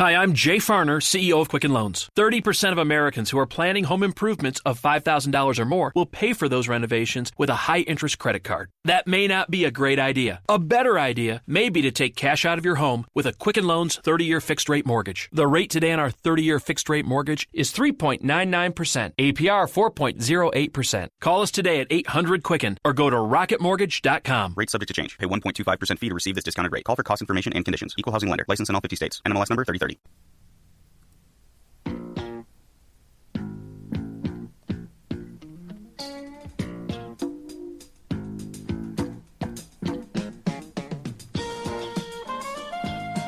Hi, I'm Jay Farner, CEO of Quicken Loans. 30% of Americans who are planning home improvements of $5,000 or more will pay for those renovations with a high-interest credit card. That may not be a great idea. A better idea may be to take cash out of your home with a Quicken Loans 30-year fixed-rate mortgage. The rate today on our 30-year fixed-rate mortgage is 3.99%, APR 4.08%. Call us today at 800-QUICKEN or go to rocketmortgage.com. Rate subject to change. Pay 1.25% fee to receive this discounted rate. Call for cost information and conditions. Equal housing lender. License in all 50 states. NMLS number 3030.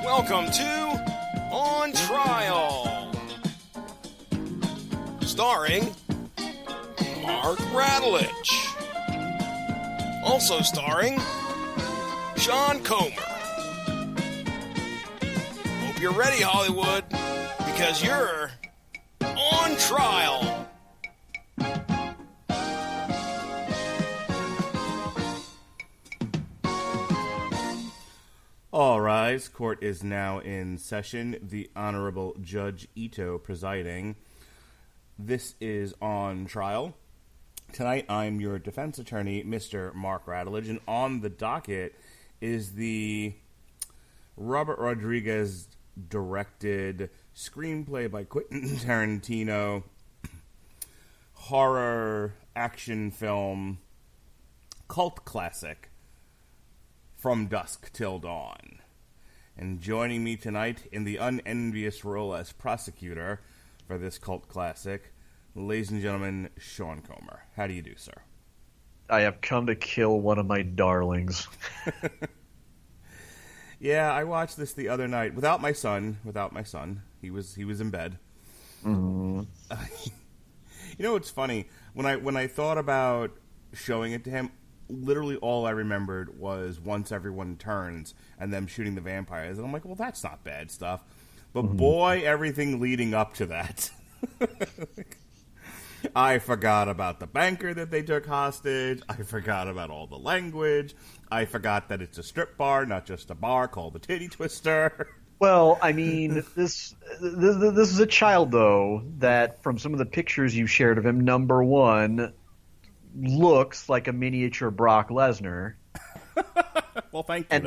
Welcome to On Trial, starring Mark Radulich, also starring Sean Comer. Hope you're ready, Hollywood, because you're on trial. All rise. Court is now in session. The Honorable Judge Ito presiding. This is On Trial. Tonight, I'm your defense attorney, Mr. Mark Radulich, and on the docket is the Robert Rodriguez directed screenplay by Quentin Tarantino horror action film cult classic From Dusk Till Dawn. And joining me tonight in the unenvious role as prosecutor for this cult classic, ladies and gentlemen, Sean Comer. How do you do, sir? I have come to kill one of my darlings. Yeah, I watched this the other night without my son. He was in bed. Mm-hmm. You know what's funny? When I thought about showing it to him, literally all I remembered was Once Everyone Turns and them shooting the vampires. And I'm like, well, that's not bad stuff. But boy, everything leading up to that. I forgot about the banker that they took hostage. I forgot about all the language. I forgot that it's a strip bar, not just a bar called the Titty Twister. Well, I mean, this is a child, though, that from some of the pictures you shared of him, number one, looks like a miniature Brock Lesnar. Well, thank you.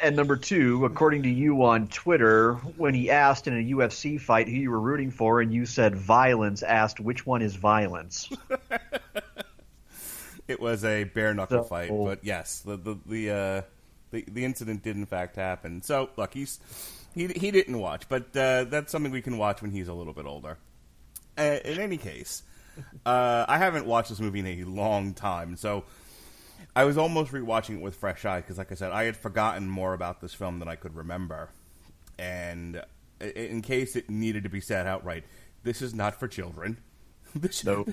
And number two, according to you on Twitter, when he asked in a UFC fight who you were rooting for, and you said violence, asked which one is violence. It was a bare knuckle fight, but yes, the incident did in fact happen. So look, he didn't watch, but that's something we can watch when he's a little bit older. In any case, I haven't watched this movie in a long time, so I was almost rewatching it with fresh eyes because, like I said, I had forgotten more about this film than I could remember. And in case it needed to be said outright, this is not for children. No.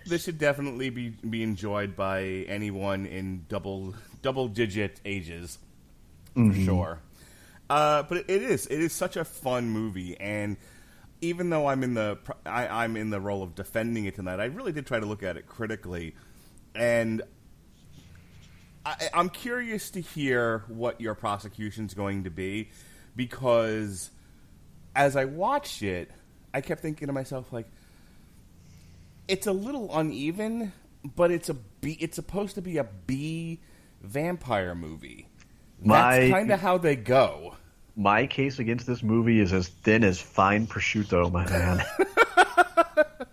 This should definitely be enjoyed by anyone in double-digit ages, for sure. But it is such a fun movie, and even though I'm in the role of defending it tonight, I really did try to look at it critically, and I'm curious to hear what your prosecution's going to be, because as I watched it, I kept thinking to myself, like, it's a little uneven, but it's supposed to be a B vampire movie. That's kind of how they go. My case against this movie is as thin as fine prosciutto, my man.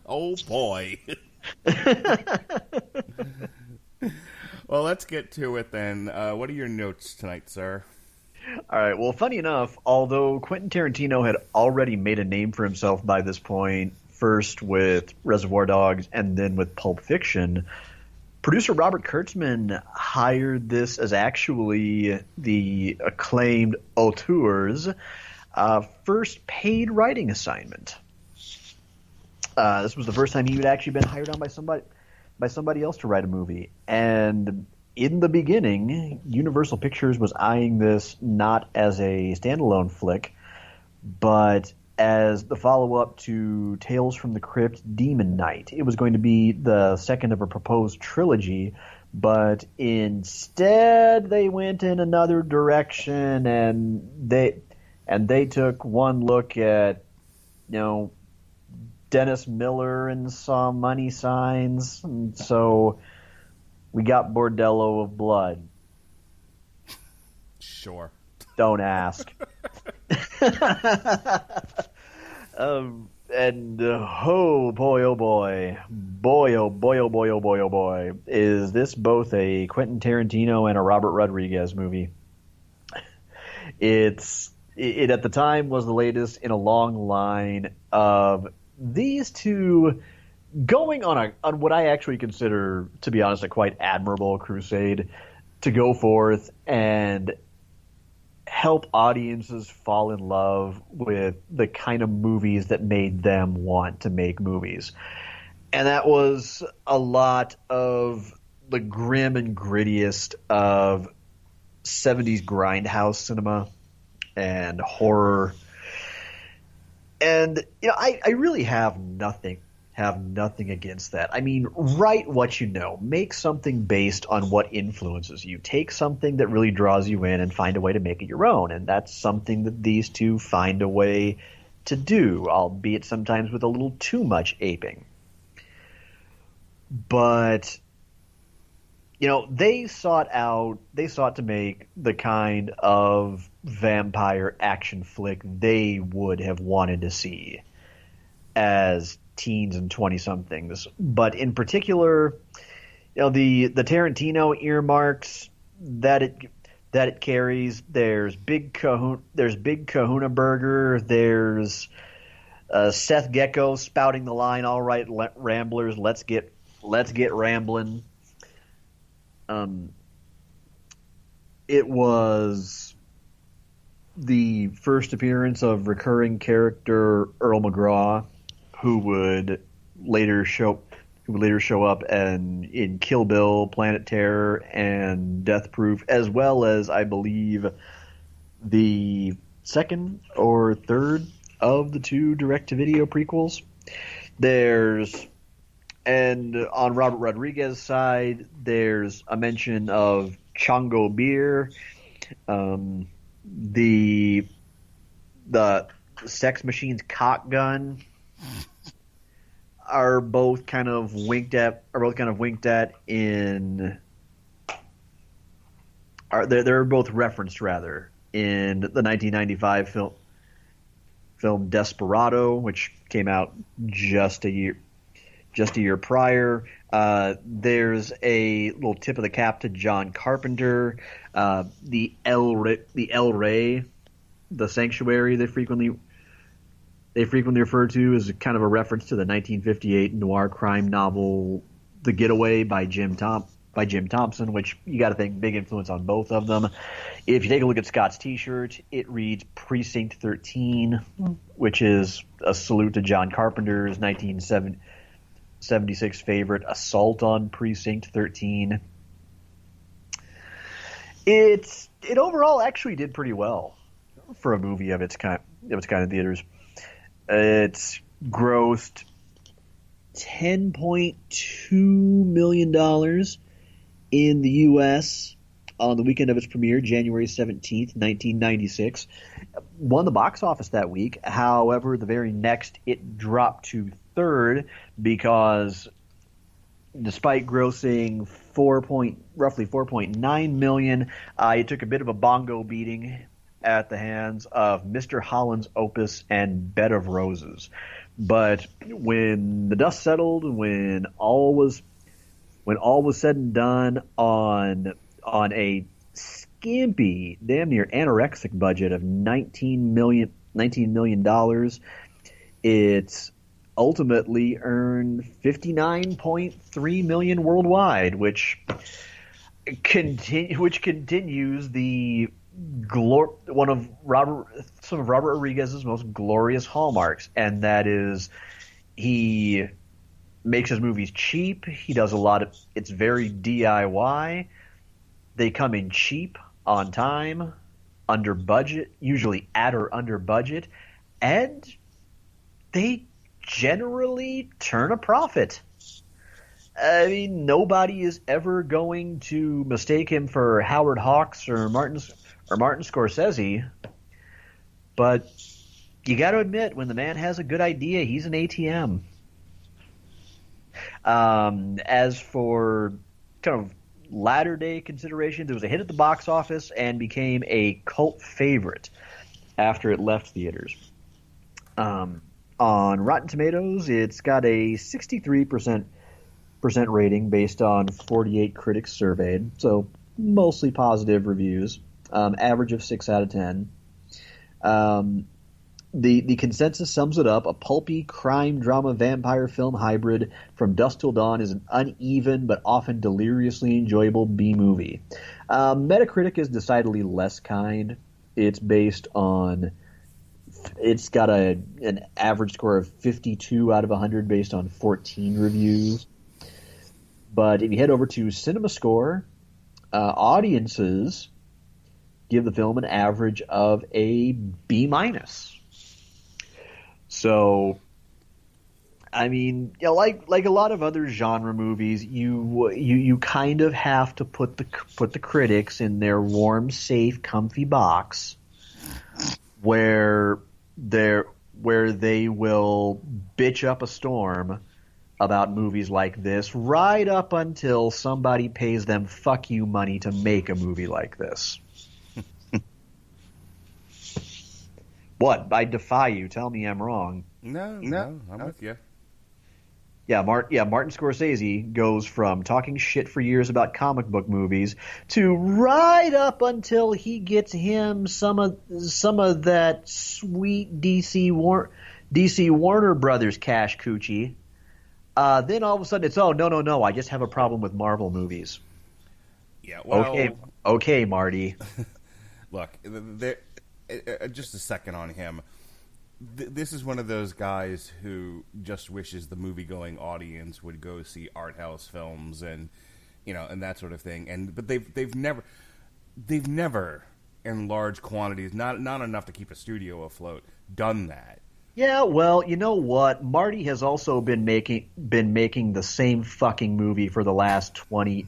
Oh, boy. Well, let's get to it then. What are your notes tonight, sir? All right. Well, funny enough, although Quentin Tarantino had already made a name for himself by this point, first with Reservoir Dogs and then with Pulp Fiction, producer Robert Kurtzman hired this as actually the acclaimed auteur's first paid writing assignment. This was the first time he had actually been hired on by somebody else to write a movie. And in the beginning, Universal Pictures was eyeing this not as a standalone flick, but as the follow-up to Tales from the Crypt, Demon Knight. It was going to be the second of a proposed trilogy, But instead, they went in another direction, and they took one look at, Dennis Miller and saw money signs, and so we got Bordello of Blood. Sure. Don't ask. Oh boy, oh boy, oh boy, oh boy, oh boy, oh boy, is this both a Quentin Tarantino and a Robert Rodriguez movie? It at the time was the latest in a long line of these two going on what I actually consider, to be honest, a quite admirable crusade to go forth and help audiences fall in love with the kind of movies that made them want to make movies. And that was a lot of the grim and grittiest of 70s grindhouse cinema and horror. And I really have nothing against that. I mean, write what you know. Make something based on what influences you. Take something that really draws you in and find a way to make it your own. And that's something that these two find a way to do, albeit sometimes with a little too much aping. But they sought to make the kind of vampire action flick they would have wanted to see as teens and 20-somethings. But in particular, the Tarantino earmarks that it carries. There's Big Kahuna Burger. There's Seth Gecko spouting the line, "All right, Ramblers, let's get rambling." It was the first appearance of recurring character Earl McGraw, who would later show up in Kill Bill, Planet Terror, and Death Proof, as well as, I believe, the second or third of the two direct-to-video prequels. And on Robert Rodriguez's side, there's a mention of Chongo Beer, the Sex Machine's cock gun are both kind of winked at in. They're both referenced rather in the 1995 film Desperado, which came out just a year prior. There's a little tip of the cap to John Carpenter. The El Rey, the Sanctuary, they frequently refer to as kind of a reference to the 1958 noir crime novel The Getaway by Jim Thompson, which you got to think big influence on both of them. If you take a look at Scott's T-shirt, it reads Precinct 13, which is a salute to John Carpenter's 1976 favorite, Assault on Precinct 13. It overall actually did pretty well for a movie of its kind in theaters. It's grossed $10.2 million in the U.S. on the weekend of its premiere, January 17th, 1996. Won the box office that week. However, the very next, it dropped to third because despite grossing roughly $4.9 million, it took a bit of a bongo beating at the hands of Mr. Holland's Opus and Bed of Roses. But when the dust settled, when all was said and done on a skimpy, damn near anorexic budget of $19 million, it's ultimately earned $59.3 million worldwide, which continues some of Robert Rodriguez's most glorious hallmarks, and that is he makes his movies cheap. He does a lot of it's very DIY. They come in cheap, on time, under budget, usually at or under budget, and they generally turn a profit. I mean, nobody is ever going to mistake him for Howard Hawks or Martin Scorsese, but you got to admit, when the man has a good idea, he's an ATM. As for kind of latter-day considerations, it was a hit at the box office and became a cult favorite after it left theaters. On Rotten Tomatoes, it's got a 63% rating based on 48 critics surveyed, so mostly positive reviews. Average of 6 out of 10. The consensus sums it up: a pulpy crime drama vampire film hybrid from dusk till dawn is an uneven but often deliriously enjoyable B movie. Metacritic is decidedly less kind. It's got an average score of 52 out of 100 based on 14 reviews. But if you head over to CinemaScore, audiences give the film an average of a B-. So, I mean, like a lot of other genre movies, you kind of have to put the critics in their warm, safe, comfy box where they will bitch up a storm about movies like this right up until somebody pays them fuck you money to make a movie like this. What? I defy you. Tell me I'm wrong. No, I'm with you. Yeah, Martin Scorsese goes from talking shit for years about comic book movies to right up until he gets him some of that sweet DC Warner Brothers cash coochie. Then all of a sudden it's, oh, no, I just have a problem with Marvel movies. Yeah, well... Okay, Marty. Look, just a second on him. This is one of those guys who just wishes the movie-going audience would go see art house films and that sort of thing. But they've never in large quantities, not enough to keep a studio afloat, done that. Yeah, well, you know what? Marty has also been making the same fucking movie for the last 20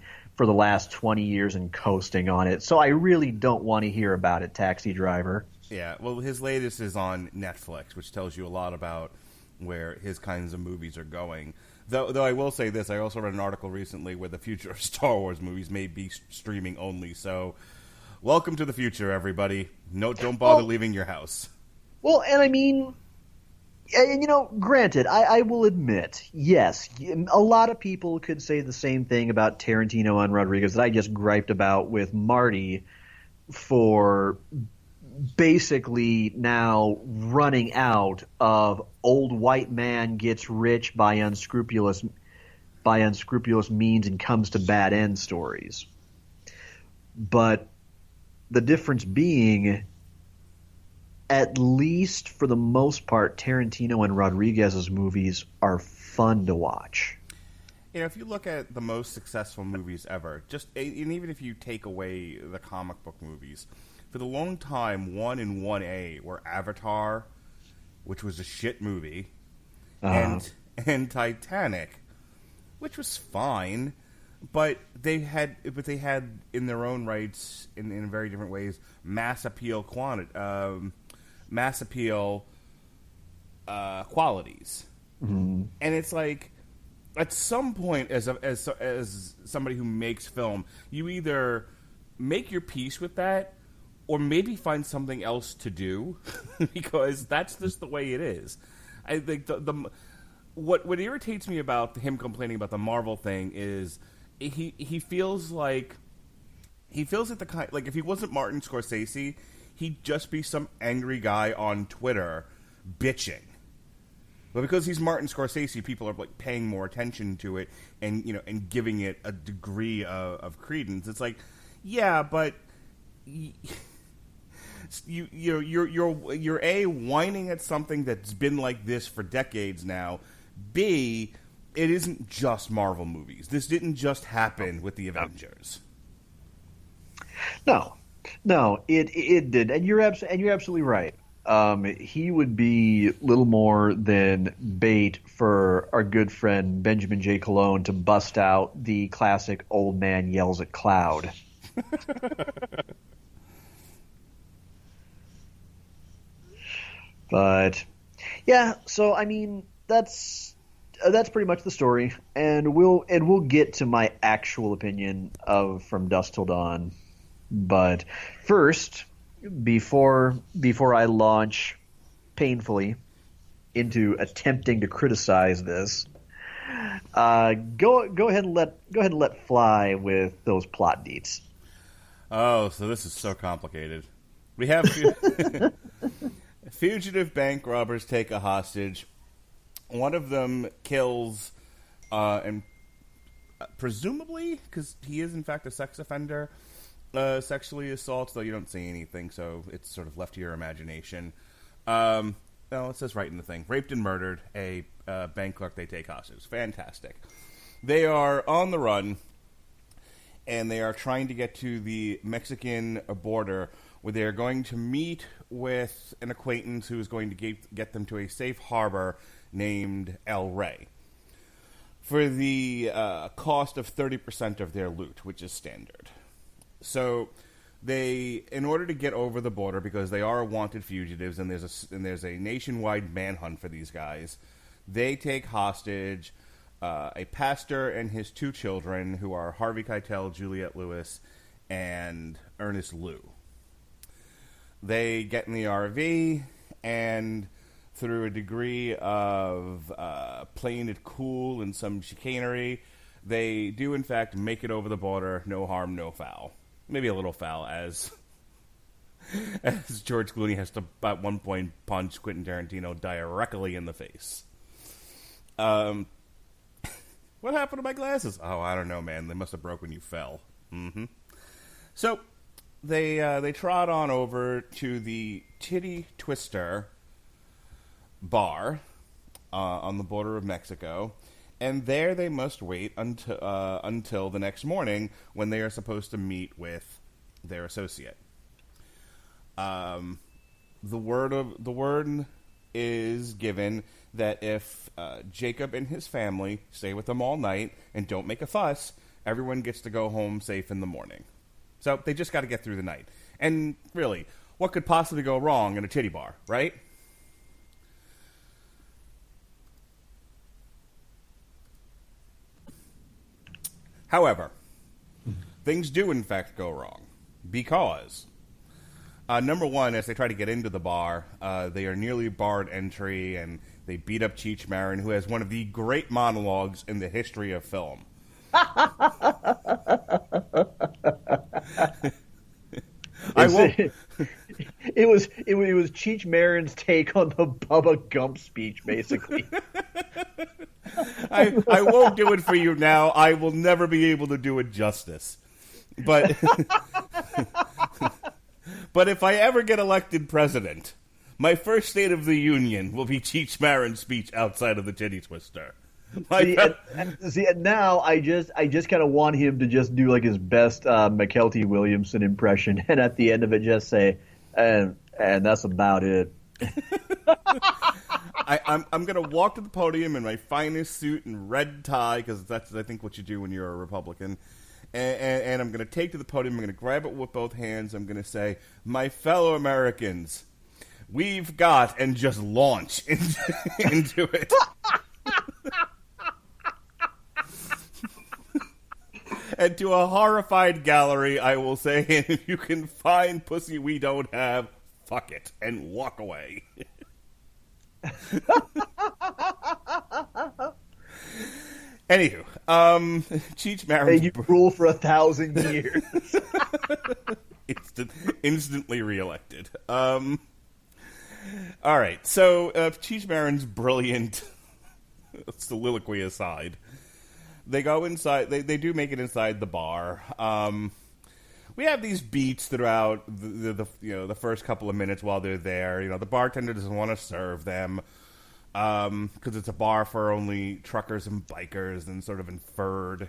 years and coasting on it. So I really don't want to hear about it, Taxi Driver. Yeah, well, his latest is on Netflix, which tells you a lot about where his kinds of movies are going. Though I will say this, I also read an article recently where the future of Star Wars movies may be streaming only. So, welcome to the future, everybody. No, don't bother leaving your house. Well, and I mean, granted, I will admit, yes, a lot of people could say the same thing about Tarantino and Rodriguez that I just griped about with Marty for basically now running out of old white man gets rich by unscrupulous means and comes to bad end stories. But the difference being, at least for the most part, Tarantino and Rodriguez's movies are fun to watch. If you look at the most successful movies ever, and even if you take away the comic book movies, for the long time, 1 and 1A were Avatar, which was a shit movie, and Titanic, which was fine, but they had in their own rights, in very different ways, mass appeal qualities. Mm-hmm. And it's like, at some point, as somebody who makes film, you either make your peace with that, or maybe find something else to do, because that's just the way it is. I think what irritates me about him complaining about the Marvel thing is he feels like the kind, like, if he wasn't Martin Scorsese, he'd just be some angry guy on Twitter bitching. But because he's Martin Scorsese, people are like paying more attention to it and giving it a degree of credence. It's like, yeah, but you're A, whining at something that's been like this for decades now. B, it isn't just Marvel movies. This didn't just happen with the Avengers. No, it did, and you're absolutely right. he would be little more than bait for our good friend Benjamin J. Cologne to bust out the classic old man yells at cloud. But yeah, so I mean that's pretty much the story, and we'll get to my actual opinion of From Dusk Till Dawn. But first, before I launch painfully into attempting to criticize this, go ahead and let fly with those plot deets. Oh, so this is so complicated. We have fugitive bank robbers take a hostage. One of them kills, and presumably, because he is in fact a sex offender, sexually assaults, though you don't see anything, so it's sort of left to your imagination. No, it says right in the thing. Raped and murdered a bank clerk they take hostage. Fantastic. They are on the run, and they are trying to get to the Mexican border, where they are going to meet with an acquaintance who is going to get them to a safe harbor named El Rey for the cost of 30% of their loot, which is standard. So they, in order to get over the border, because they are wanted fugitives and there's a nationwide manhunt for these guys, they take hostage a pastor and his two children, who are Harvey Keitel, Juliette Lewis, and Ernest Liu. They get in the RV, and through a degree of playing it cool and some chicanery, they do in fact make it over the border, no harm, no foul. Maybe a little foul, as George Clooney has to, at one point, punch Quentin Tarantino directly in the face. What happened to my glasses? Oh, I don't know, man. They must have broke when you fell. Mm-hmm. So they trot on over to the Titty Twister bar on the border of Mexico, and there they must wait until the next morning, when they are supposed to meet with their associate. The word is given that if Jacob and his family stay with them all night and don't make a fuss, everyone gets to go home safe in the morning. So they just got to get through the night. And really, what could possibly go wrong in a titty bar, right? However, things do in fact go wrong, because number one, as they try to get into the bar, they are nearly barred entry, and they beat up Cheech Marin, who has one of the great monologues in the history of film. It was Cheech Marin's take on the Bubba Gump speech, basically. I won't do it for you now. I will never be able to do it justice. But but if I ever get elected president, my first State of the Union will be Cheech Marin's speech outside of the Titty Twister. Now I just kind of want him to just do like his best McKelty Williamson impression, and at the end of it just say, and that's about it. I'm going to walk to the podium in my finest suit and red tie, because that's, I think, what you do when you're a Republican. And I'm going to take to the podium, I'm going to grab it with both hands, I'm going to say, my fellow Americans, we've got, and just launch into it. And to a horrified gallery, I will say, if you can find pussy we don't have, fuck it, and walk away. Anywho, Cheech Marin's... You rule for 1,000 years. Instantly reelected. All right, so Cheech Marin's brilliant soliloquy aside, they go inside. They do make it inside the bar. We have these beats throughout the first couple of minutes while they're there. You know, the bartender doesn't want to serve them because it's a bar for only truckers and bikers, and sort of inferred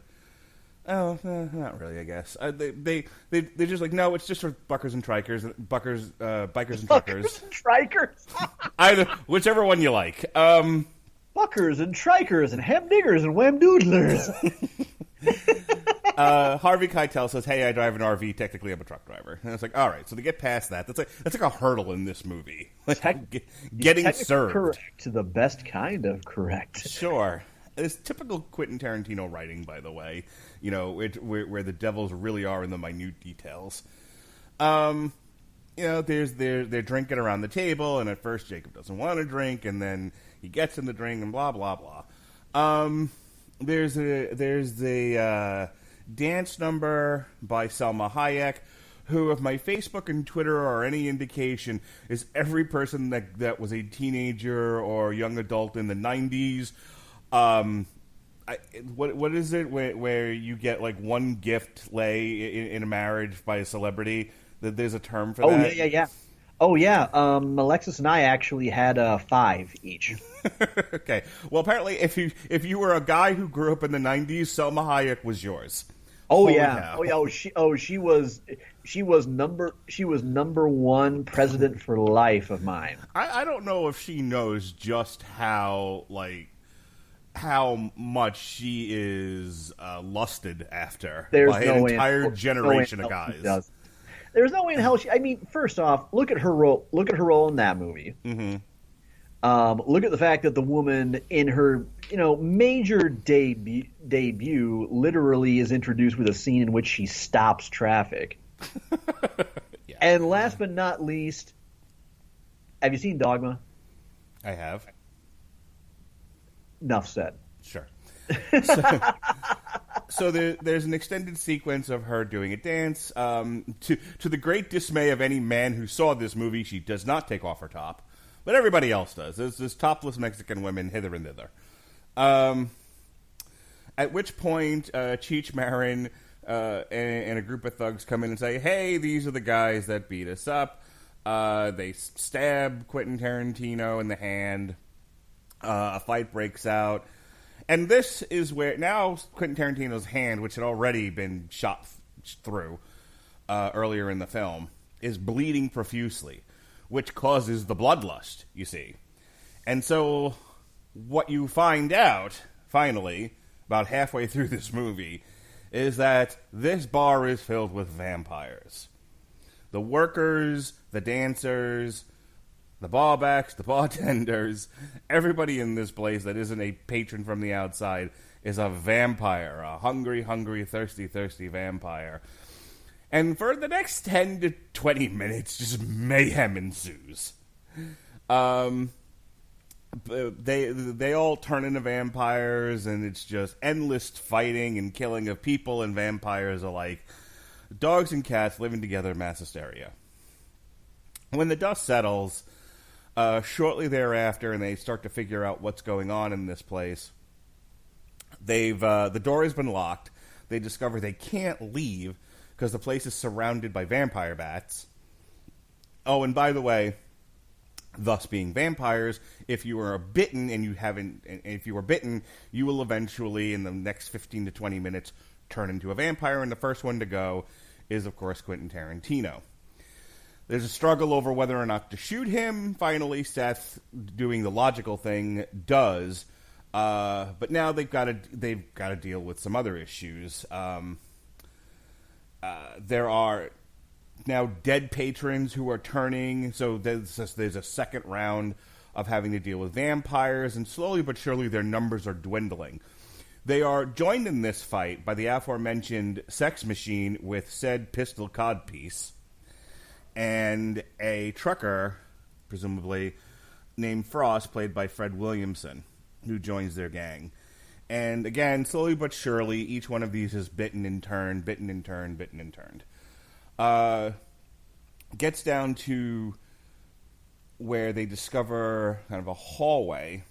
Oh, not really, I guess. They're just like, no, it's just for bikers and truckers. Buckers and truckers. Trikers. Either, whichever one you like. Buckers and trikers and hamdiggers and whamdoodlers. Harvey Keitel says, hey, I drive an RV. Technically, I'm a truck driver. And it's like, all right, so to get past that, that's like a hurdle in this movie. Like, getting served. Correct. The best kind of correct. Sure. It's typical Quentin Tarantino writing, by the way. You know, where the devils really are in the minute details. You know, they're drinking around the table, and at first Jacob doesn't want to drink, and then he gets in the drink, and blah blah blah. There's a dance number by Selma Hayek, who, if my Facebook and Twitter are any indication, is every person that was a teenager or young adult in the 90s. What is it where you get like one gift lay in a marriage by a celebrity? There's a term for that. Yeah. Oh yeah. Alexis and I actually had 5 each. Okay. Well, apparently, if you were a guy who grew up in the 90s, Selma Hayek was yours. Oh Holy yeah. cow. Oh yeah. She was number 1 president for life of mine. I don't know if she knows just how much she is lusted after by an entire generation of guys. There's no way in hell she. I mean, first off, look at her role. Look at her role in that movie. Mm-hmm. Look at the fact that the woman in her, major debut literally is introduced with a scene in which she stops traffic. Yeah. And last but not least, have you seen Dogma? I have. Enough said. Sure. So there's an extended sequence of her doing a dance. To the great dismay of any man who saw this movie, she does not take off her top, but everybody else does. There's topless Mexican women hither and thither. At which point, Cheech Marin and a group of thugs come in and say, "Hey, these are the guys that beat us up." They stab Quentin Tarantino in the hand. A fight breaks out. And this is where now Quentin Tarantino's hand, which had already been shot through earlier in the film, is bleeding profusely, which causes the bloodlust, you see. And so what you find out, finally, about halfway through this movie, is that this bar is filled with vampires. The workers, the dancers, the barbacks, the bartenders, everybody in this place that isn't a patron from the outside is a vampire, a hungry, hungry, thirsty, thirsty vampire. And for the next 10 to 20 minutes, just mayhem ensues. They all turn into vampires, and it's just endless fighting and killing of people and vampires alike. Dogs and cats living together in mass hysteria. When the dust settles, shortly thereafter, and they start to figure out what's going on in this place, the door has been locked. They discover they can't leave because the place is surrounded by vampire bats. Oh, and by the way, thus being vampires, if you are bitten and if you were bitten, you will eventually, in the next 15 to 20 minutes, turn into a vampire, and the first one to go is, of course, Quentin Tarantino. There's a struggle over whether or not to shoot him. Finally, Seth, doing the logical thing, does. But now they've got to deal with some other issues. There are now dead patrons who are turning. So there's a second round of having to deal with vampires, and slowly but surely their numbers are dwindling. They are joined in this fight by the aforementioned sex machine with said pistol codpiece, and a trucker, presumably, named Frost, played by Fred Williamson, who joins their gang. And again, slowly but surely, each one of these is bitten and turned, bitten and turned, bitten and turned. Gets down to where they discover kind of a hallway.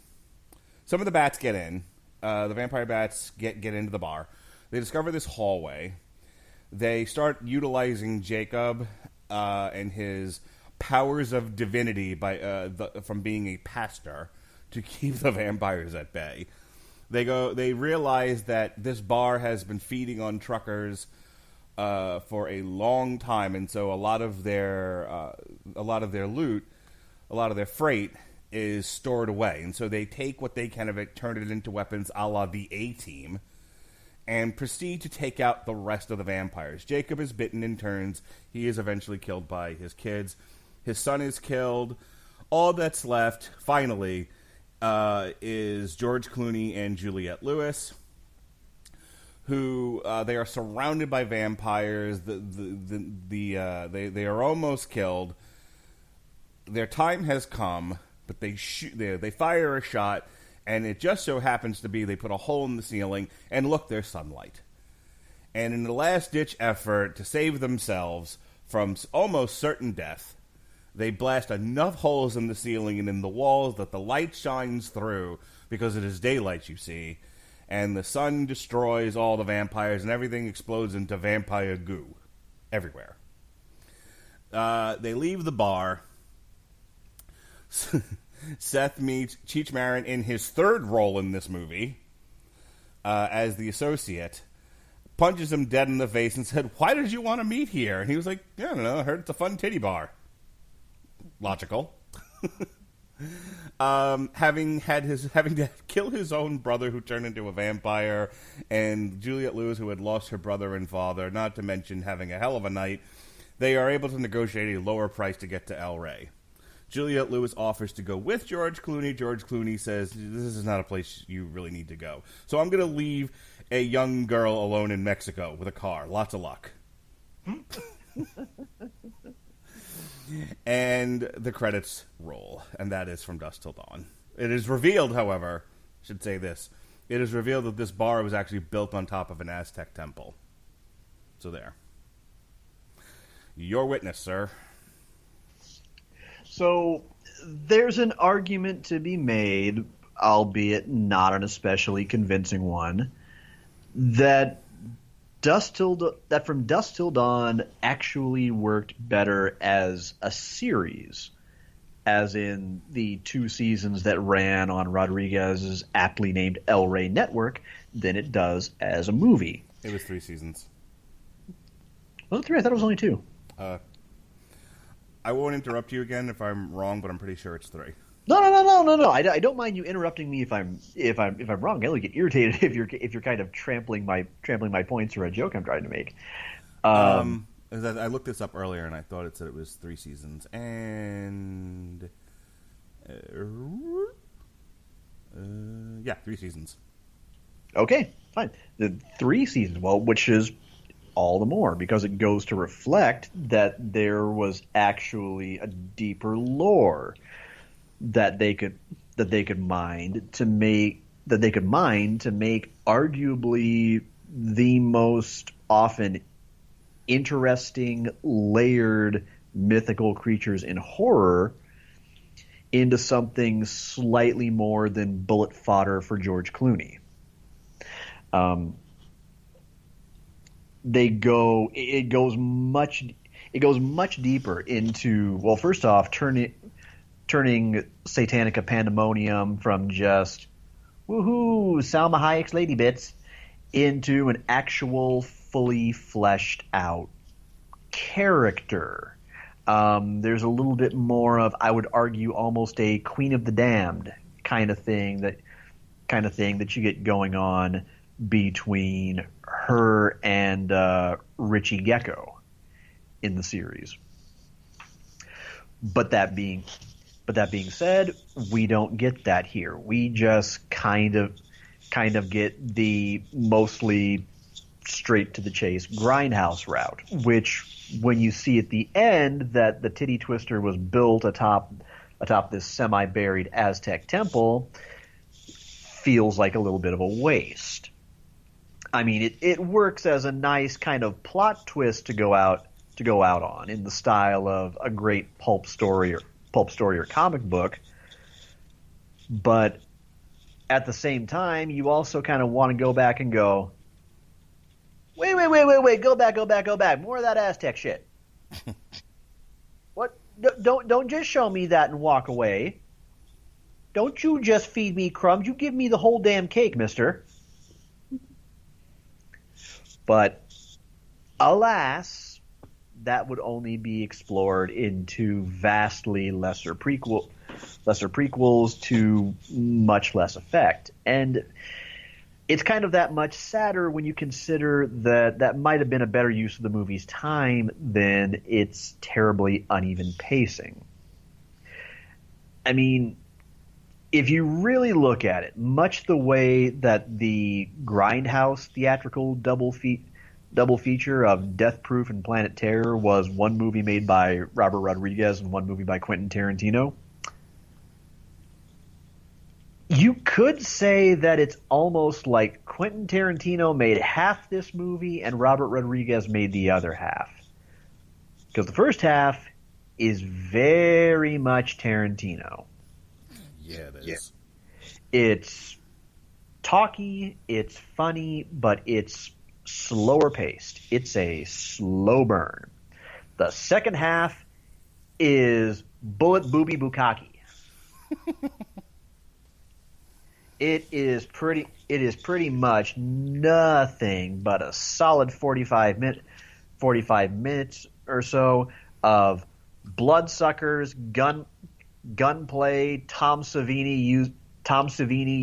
Some of the bats get in. The vampire bats get into the bar. They discover this hallway. They start utilizing Jacob and his powers of divinity from being a pastor to keep the vampires at bay. They realize that this bar has been feeding on truckers for a long time, and so a lot of their loot, a lot of their freight is stored away, and so they take what they can of it, turn it into weapons, a la the A-Team, and proceed to take out the rest of the vampires. Jacob is bitten and turns. He is eventually killed by his kids. His son is killed. All that's left, finally, is George Clooney and Juliette Lewis, who they are surrounded by vampires. They are almost killed. Their time has come, but they fire a shot, and it just so happens to be they put a hole in the ceiling, and look, there's sunlight. And in the last-ditch effort to save themselves from almost certain death, they blast enough holes in the ceiling and in the walls that the light shines through, because it is daylight, you see, and the sun destroys all the vampires, and everything explodes into vampire goo everywhere. They leave the bar. Seth meets Cheech Marin in his third role in this movie as the associate, punches him dead in the face and said, "Why did you want to meet here?" And he was like, "I don't know, I heard it's a fun titty bar." Logical. Having to kill his own brother who turned into a vampire, and Juliette Lewis who had lost her brother and father, not to mention having a hell of a night, they are able to negotiate a lower price to get to El Rey. Juliette Lewis offers to go with George Clooney. George Clooney says, "This is not a place you really need to go. So I'm going to leave a young girl alone in Mexico with a car. Lots of luck." And the credits roll, and that is From Dusk Till Dawn. It is revealed, however, I should say this, it is revealed that this bar was actually built on top of an Aztec temple. So there. Your witness, sir. So there's an argument to be made, albeit not an especially convincing one, that From Dusk Till Dawn actually worked better as a series, as in the 2 seasons that ran on Rodriguez's aptly named El Rey Network, than it does as a movie. It was 3 seasons. Was it 3? I thought it was only 2. I won't interrupt you again if I'm wrong, but I'm pretty sure it's 3. No. I don't mind you interrupting me if I'm wrong. I only get irritated if you're kind of trampling my points or a joke I'm trying to make. I looked this up earlier and I thought it said it was 3 seasons, and 3 seasons. Okay, fine. The 3 seasons, well, which is all the more because it goes to reflect that there was actually a deeper lore that they could mine to make arguably the most often interesting layered mythical creatures in horror into something slightly more than bullet fodder for George Clooney. It goes much deeper into, well, first off, turning Satanica Pandemonium from just woohoo Salma Hayek's lady bits into an actual fully fleshed out character. There's a little bit more of, I would argue, almost a Queen of the Damned kind of thing that you get going on between her and Richie Gecko in the series. But that being said, we don't get that here. We just kind of get the mostly straight to the chase grindhouse route, which when you see at the end that the titty twister was built atop this semi-buried Aztec temple, feels like a little bit of a waste. I mean, it works as a nice kind of plot twist to go out on in the style of a great pulp story or comic book, but at the same time, you also kind of want to go back and go, wait, go back, more of that Aztec shit. What? Don't just show me that and walk away. Don't you just feed me crumbs. You give me the whole damn cake, mister. But alas, that would only be explored into vastly lesser prequels to much less effect. And it's kind of that much sadder when you consider that that might have been a better use of the movie's time than its terribly uneven pacing. I mean, if you really look at it, much the way that the Grindhouse theatrical double feature of Death Proof and Planet Terror was one movie made by Robert Rodriguez and one movie by Quentin Tarantino, you could say that it's almost like Quentin Tarantino made half this movie and Robert Rodriguez made the other half. Because the first half is very much Tarantino. Yeah, it is. It's talky, it's funny, but it's slower paced. It's a slow burn. The second half is bullet booby bukkake. It is pretty much nothing but a solid 45 minutes or so of bloodsuckers, gunplay, Tom Savini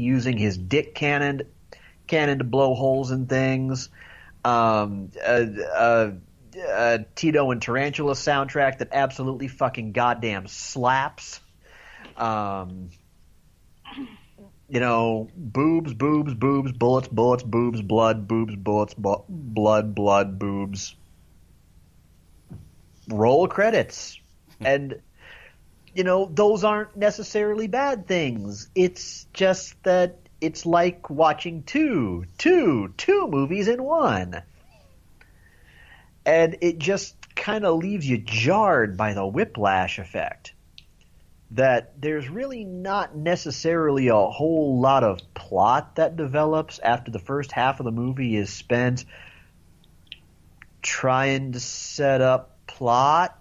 using his dick cannon to blow holes in things, Tito and Tarantula soundtrack that absolutely fucking goddamn slaps. Boobs, bullets, boobs, blood, boobs, bullets, blood, boobs. Roll credits. And, those aren't necessarily bad things. It's just that it's like watching two movies in one. And it just kind of leaves you jarred by the whiplash effect. That there's really not necessarily a whole lot of plot that develops after the first half of the movie is spent trying to set up plot.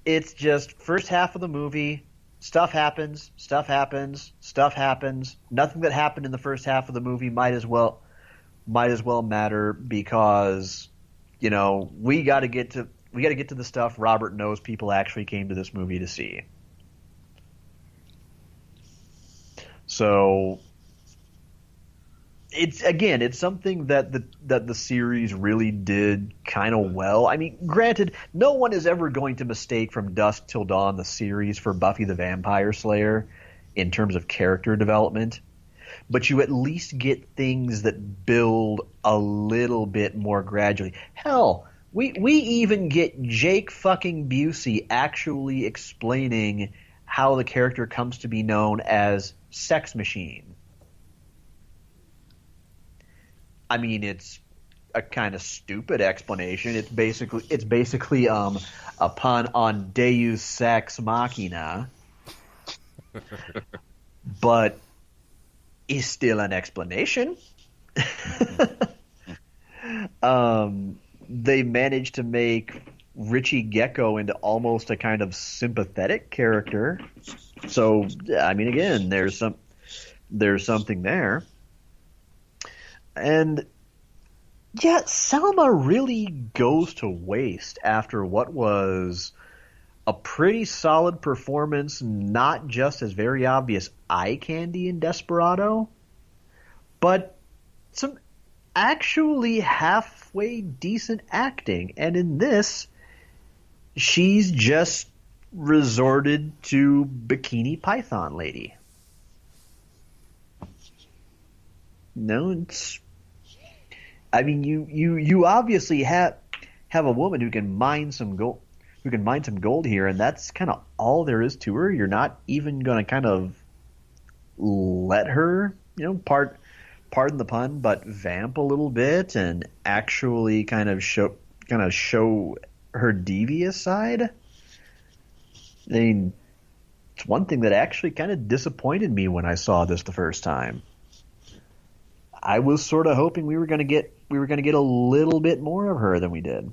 It's just first half of the movie, stuff happens. Nothing that happened in the first half of the movie might as well matter because, we got to get to the stuff Robert knows people actually came to this movie to see. So it's something that the series really did kind of well. I mean, granted, no one is ever going to mistake From Dusk Till Dawn the series for Buffy the Vampire Slayer in terms of character development, but you at least get things that build a little bit more gradually. Hell, we even get Jake fucking Busey actually explaining how the character comes to be known as Sex Machine. I mean, it's a kind of stupid explanation. It's basically a pun on Deus Ex Machina, but is still an explanation. They managed to make Richie Gecko into almost a kind of sympathetic character. So, I mean, again, there's something there. And yeah, Selma really goes to waste after what was a pretty solid performance, not just as very obvious eye candy in Desperado, but some actually halfway decent acting. And in this, she's just resorted to Bikini Python Lady. No, I mean, you obviously have a woman who can mine some gold, here, and that's kind of all there is to her. You're not even going to kind of let her, pardon the pun, but vamp a little bit and actually kind of show her devious side. I mean, it's one thing that actually kind of disappointed me when I saw this the first time. I was sort of hoping we were going to get a little bit more of her than we did.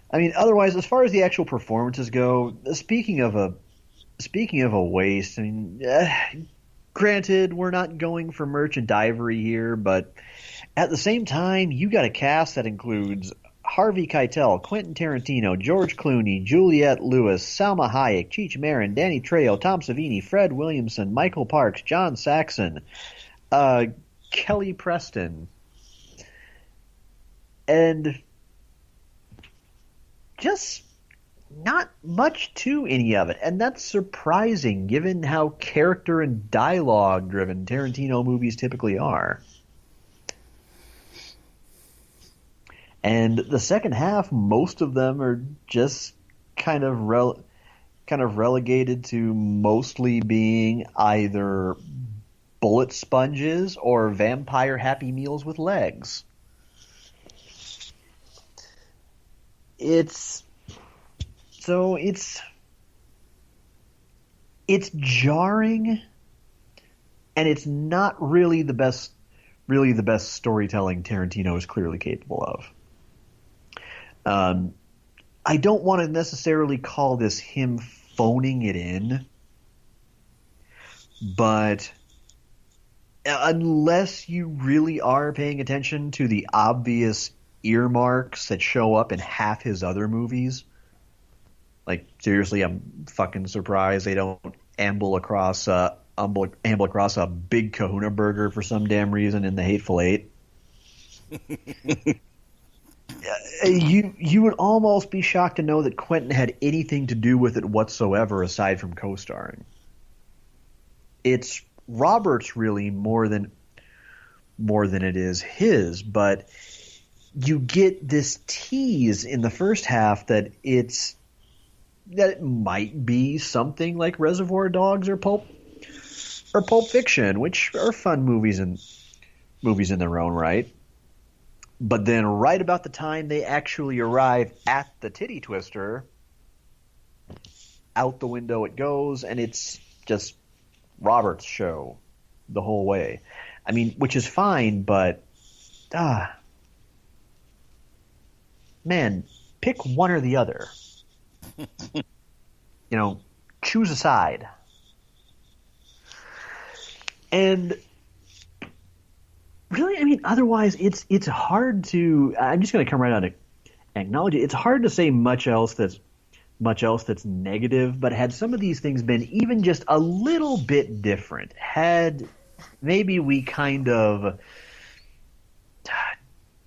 I mean, otherwise, as far as the actual performances go, speaking of a waste, I mean, granted, we're not going for merchant ivory here, but at the same time, you got a cast that includes Harvey Keitel, Quentin Tarantino, George Clooney, Juliette Lewis, Salma Hayek, Cheech Marin, Danny Trejo, Tom Savini, Fred Williamson, Michael Parks, John Saxon, Kelly Preston, and just not much to any of it. And that's surprising given how character and dialogue driven Tarantino movies typically are. And the second half, most of them are just kind of relegated to mostly being either bullet sponges or vampire Happy Meals with legs. It's jarring, and it's not really the best storytelling Tarantino is clearly capable of. I don't want to necessarily call this him phoning it in, but unless you really are paying attention to the obvious earmarks that show up in half his other movies, like seriously, I'm fucking surprised they don't amble across a big Kahuna burger for some damn reason in The Hateful Eight. You would almost be shocked to know that Quentin had anything to do with it whatsoever aside from co-starring. It's Robert's really more than it is his, but you get this tease in the first half that it might be something like Reservoir Dogs or Pulp Fiction, which are fun movies in their own right. But then right about the time they actually arrive at the titty twister, out the window it goes, and it's just Robert's show the whole way. I mean, which is fine, but man, pick one or the other. Choose a side. And really, I mean, otherwise, it's hard to. I'm just going to come right out and acknowledge it. It's hard to say much else that's negative. But had some of these things been even just a little bit different, had maybe we kind of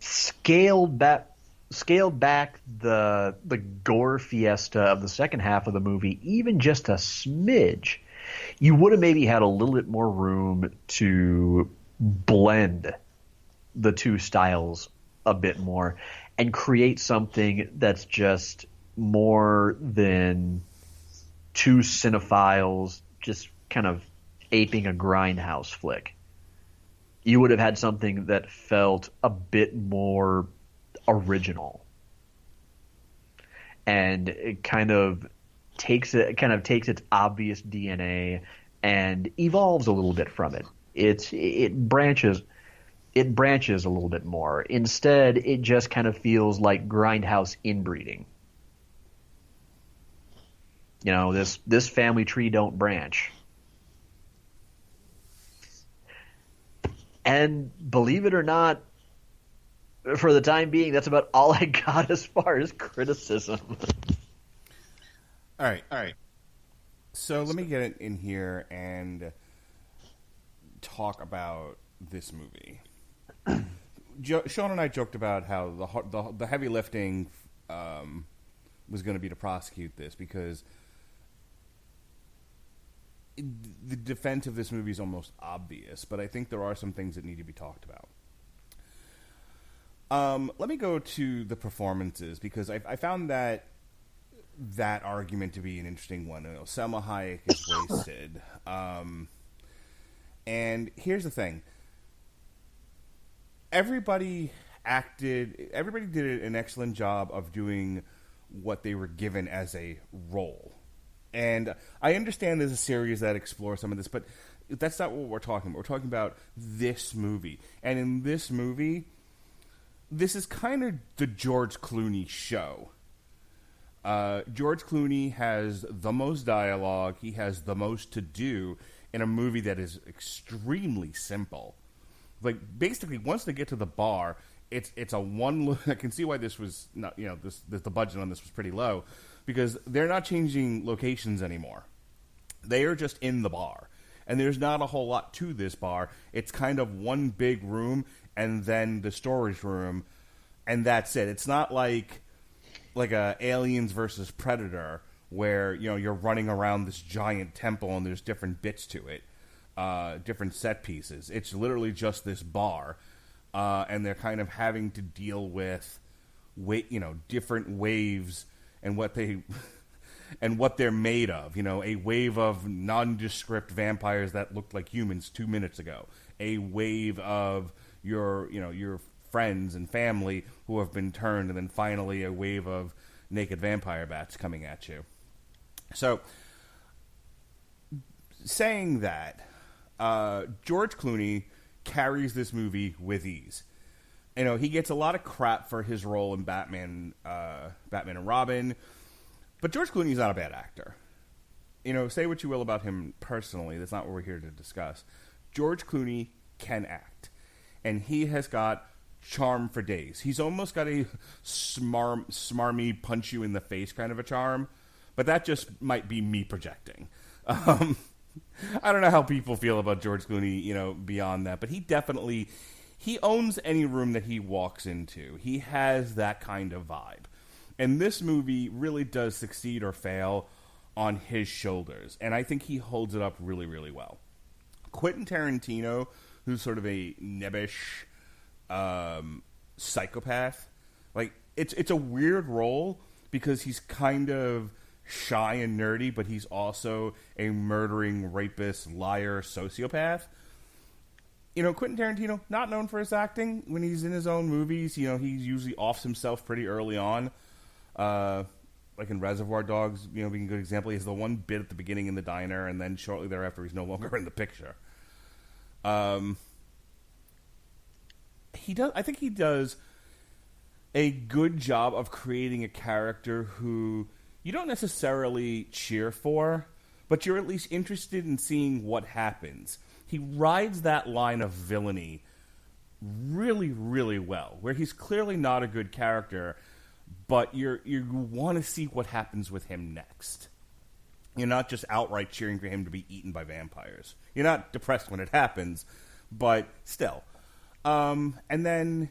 scaled back the gore fiesta of the second half of the movie, even just a smidge, you would have maybe had a little bit more room to blend the two styles a bit more and create something that's just more than two cinephiles just kind of aping a grindhouse flick. You would have had something that felt a bit more original, and it kind of takes its obvious DNA and evolves a little bit from it. It branches a little bit more. Instead, it just kind of feels like grindhouse inbreeding. This family tree don't branch. And believe it or not, for the time being, that's about all I got as far as criticism. All right. So let me get in here and talk about this movie. Sean and I joked about how the heavy lifting was going to be to prosecute this, because the defense of this movie is almost obvious, but I think there are some things that need to be talked about. Let me go to the performances, because I found that argument to be an interesting one. Selma Hayek is wasted. And here's the thing. Everybody did an excellent job of doing what they were given as a role. And I understand there's a series that explores some of this, but that's not what we're talking about. We're talking about this movie. And in this movie, this is kind of the George Clooney show. George Clooney has the most dialogue. He has the most to do in a movie that is extremely simple. Like, basically, once they get to the bar, it's a one. I can see why this was not. The budget on this was pretty low, because they're not changing locations anymore. They are just in the bar, and there's not a whole lot to this bar. It's kind of one big room, and then the storage room, and that's it. It's not like a Aliens versus Predator, where you're running around this giant temple and there's different bits to it, different set pieces. It's literally just this bar, and they're kind of having to deal with different waves and what they're made of. A wave of nondescript vampires that looked like humans 2 minutes ago. A wave of your friends and family who have been turned, and then finally a wave of naked vampire bats coming at you. So, saying that, George Clooney carries this movie with ease. He gets a lot of crap for his role in Batman and Robin, but George Clooney's not a bad actor. Say what you will about him personally, that's not what we're here to discuss. George Clooney can act, and he has got charm for days. He's almost got a smarmy, punch you in the face kind of a charm, but that just might be me projecting. I don't know how people feel about George Clooney, beyond that, but he owns any room that he walks into. He has that kind of vibe. And this movie really does succeed or fail on his shoulders, and I think he holds it up really, really well. Quentin Tarantino, who's sort of a nebbish psychopath, like it's a weird role because he's kind of shy and nerdy, but he's also a murdering, rapist, liar, sociopath. Quentin Tarantino, not known for his acting. When he's in his own movies, he usually offs himself pretty early on. Like in Reservoir Dogs, being a good example, he has the one bit at the beginning in the diner, and then shortly thereafter he's no longer in the picture. I think he does a good job of creating a character who you don't necessarily cheer for, but you're at least interested in seeing what happens. He rides that line of villainy really, really well, where he's clearly not a good character, but you want to see what happens with him next. You're not just outright cheering for him to be eaten by vampires. You're not depressed when it happens, but still. And then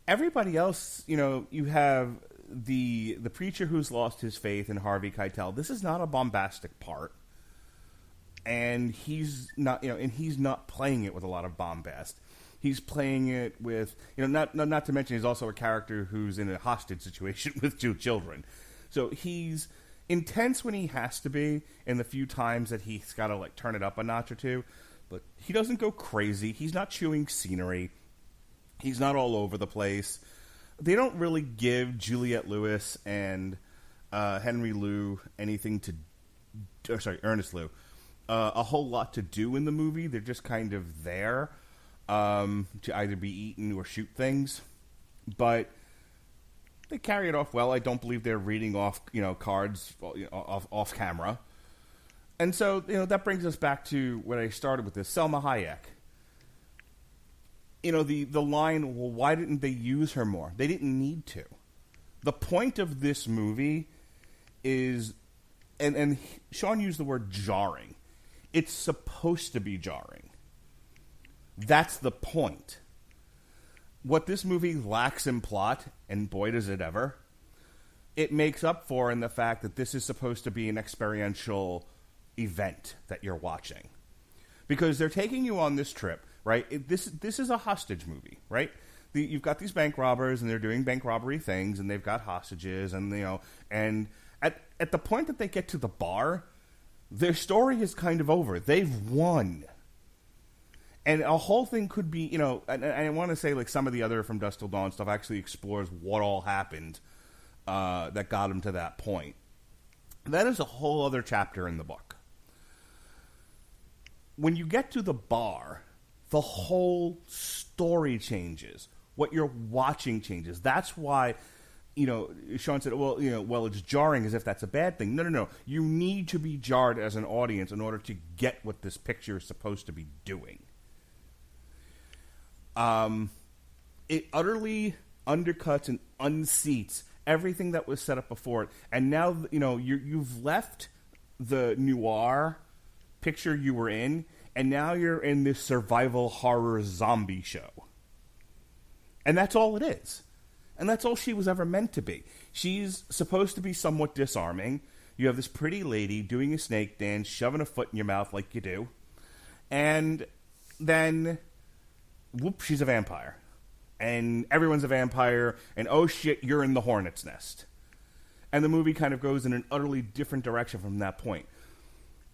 everybody else, you have the preacher who's lost his faith in Harvey Keitel. This is not a bombastic part, and he's not playing it with a lot of bombast. He's playing it with, not to mention he's also a character who's in a hostage situation with 2 children. So he's intense when he has to be, in the few times that he's got to turn it up a notch or two. But he doesn't go crazy. He's not chewing scenery. He's not all over the place. They don't really give Juliette Lewis and Henry Liu Ernest Liu, a whole lot to do in the movie. They're just kind of there to either be eaten or shoot things. But they carry it off well. I don't believe they're reading off cards off camera. And so, that brings us back to when I started with this. Selma Hayek. The line, well, why didn't they use her more? They didn't need to. The point of this movie is, and Sean used the word jarring. It's supposed to be jarring. That's the point. What this movie lacks in plot, and boy does it ever, it makes up for in the fact that this is supposed to be an experiential event that you're watching, because they're taking you on this trip, right? This is a hostage movie, right? You've got these bank robbers, and they're doing bank robbery things, and they've got hostages, and and at the point that they get to the bar, their story is kind of over. They've won, and a whole thing could be, and I want to say some of the other From Dusk Till Dawn stuff actually explores what all happened that got them to that point. That is a whole other chapter in the book. When you get to the bar, the whole story changes. What you're watching changes. That's why, Sean said, well, it's jarring as if that's a bad thing. No. You need to be jarred as an audience in order to get what this picture is supposed to be doing. It utterly undercuts and unseats everything that was set up before it. And now, you've left the noir picture you were in, and now you're in this survival horror zombie show. And that's all it is. And that's all she was ever meant to be. She's supposed to be somewhat disarming. You have this pretty lady doing a snake dance, shoving a foot in your mouth like you do. And then, whoop, she's a vampire. And everyone's a vampire. And oh shit, you're in the hornet's nest. And the movie kind of goes in an utterly different direction from that point.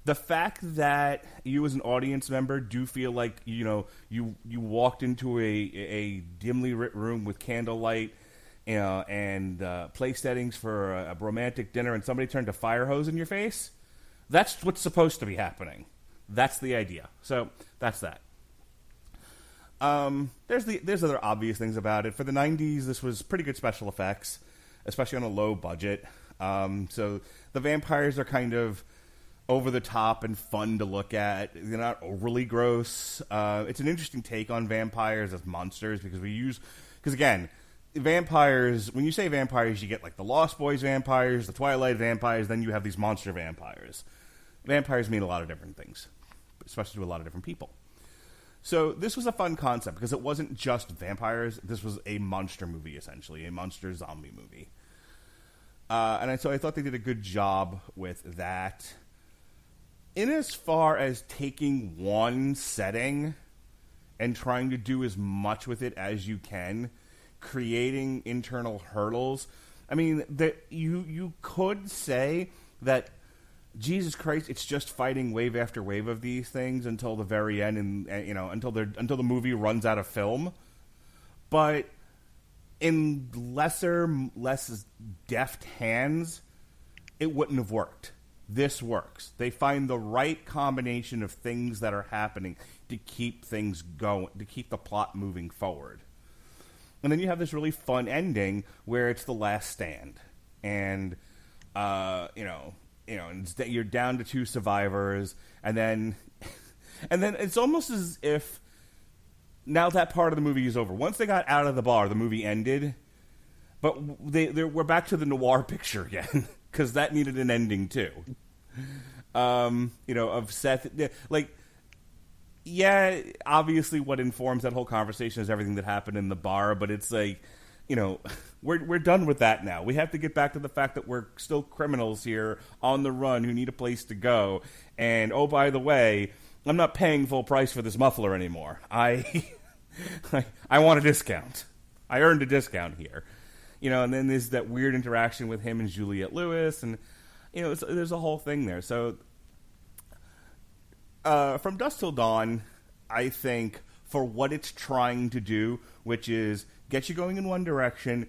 The fact that you as an audience member do feel like, you walked into a dimly lit room with candlelight, and place settings for a romantic dinner, and somebody turned a fire hose in your face, that's what's supposed to be happening. That's the idea. So that's that. There's other obvious things about it. For the 90s, this was pretty good special effects, especially on a low budget. So the vampires are kind of over the top and fun to look at. They're not overly gross. It's an interesting take on vampires as monsters because again, vampires, when you say vampires, you get like the Lost Boys vampires, the Twilight vampires, then you have these monster vampires. Vampires mean a lot of different things, especially to a lot of different people. So this was a fun concept because it wasn't just vampires. This was a monster movie, essentially, a monster zombie movie. So I thought they did a good job with that. In as far as taking one setting and trying to do as much with it as you can, creating internal hurdles. I mean, you could say that, Jesus Christ, it's just fighting wave after wave of these things until the very end, and until the movie runs out of film. But in less deft hands, it wouldn't have worked. This works. They find the right combination of things that are happening to keep things going, to keep the plot moving forward. And then you have this really fun ending where it's the last stand, and you're down to 2 survivors, and then it's almost as if now that part of the movie is over. Once they got out of the bar, the movie ended, but we're back to the noir picture again because that needed an ending too. Of Seth, like. Yeah, obviously what informs that whole conversation is everything that happened in the bar, but it's like, we're done with that now. We have to get back to the fact that we're still criminals here on the run who need a place to go. And, oh, by the way, I'm not paying full price for this muffler anymore. I want a discount. I earned a discount here. And then there's that weird interaction with him and Juliette Lewis, and, there's a whole thing there. So From Dusk Till Dawn, I think, for what it's trying to do, which is get you going in one direction,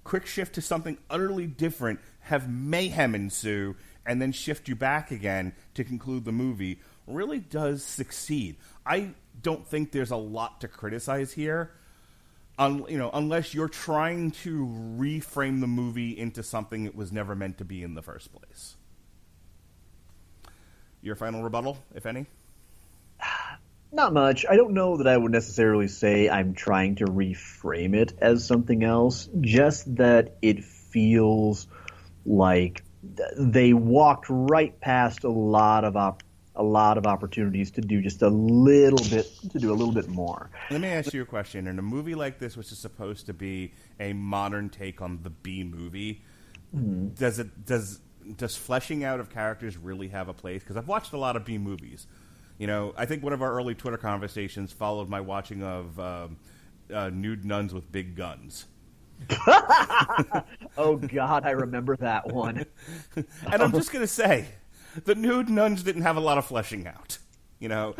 quick shift to something utterly different, have mayhem ensue, and then shift you back again to conclude the movie, really does succeed. I don't think there's a lot to criticize here, unless you're trying to reframe the movie into something it was never meant to be in the first place. Your final rebuttal, if any? Not much. I don't know that I would necessarily say I'm trying to reframe it as something else, just that it feels like they walked right past a lot of opportunities to do just a little bit more. Let me ask you a question. In a movie like this, which is supposed to be a modern take on the B movie, does fleshing out of characters really have a place? Because I've watched a lot of B movies. I think one of our early Twitter conversations followed my watching of nude nuns with big guns. Oh, God, I remember that one. And I'm just going to say, the nude nuns didn't have a lot of fleshing out. The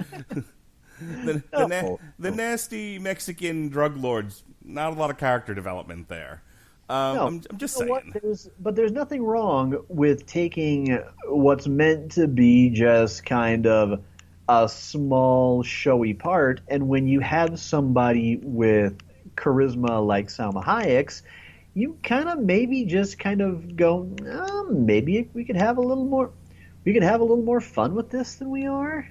nasty Mexican drug lords, not a lot of character development there. I'm just saying. But there's nothing wrong with taking what's meant to be just kind of a small, showy part, and when you have somebody with charisma like Salma Hayek's, you kind of maybe just kind of go, maybe we could have a little more, fun with this than we are.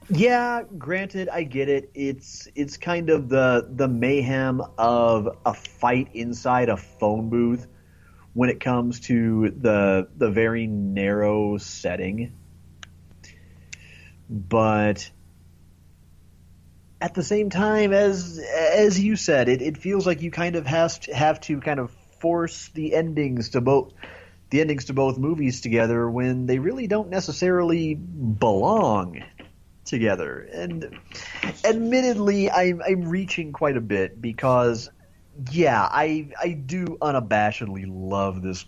Yeah, granted, I get it. It's kind of the mayhem of a fight inside a phone booth when it comes to the very narrow setting. But at the same time, as you said, it feels like you kind of have to kind of force the endings to both movies together when they really don't necessarily belong together. And admittedly, I'm reaching quite a bit because, yeah, I do unabashedly love this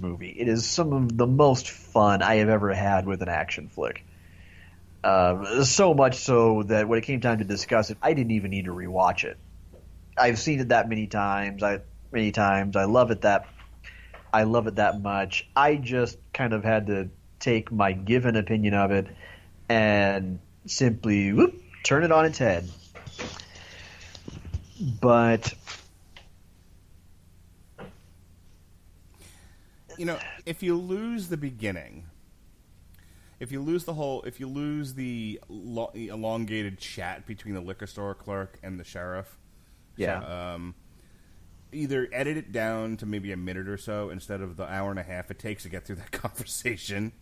movie. It is some of the most fun I have ever had with an action flick. So much so that when it came time to discuss it, I didn't even need to rewatch it. I've seen it that many times. I love it that much. I just kind of had to take my given opinion of it and simply turn it on its head. But if you lose the beginning, if you lose the elongated chat between the liquor store clerk and the sheriff, either edit it down to maybe a minute or so instead of the hour and a half it takes to get through that conversation.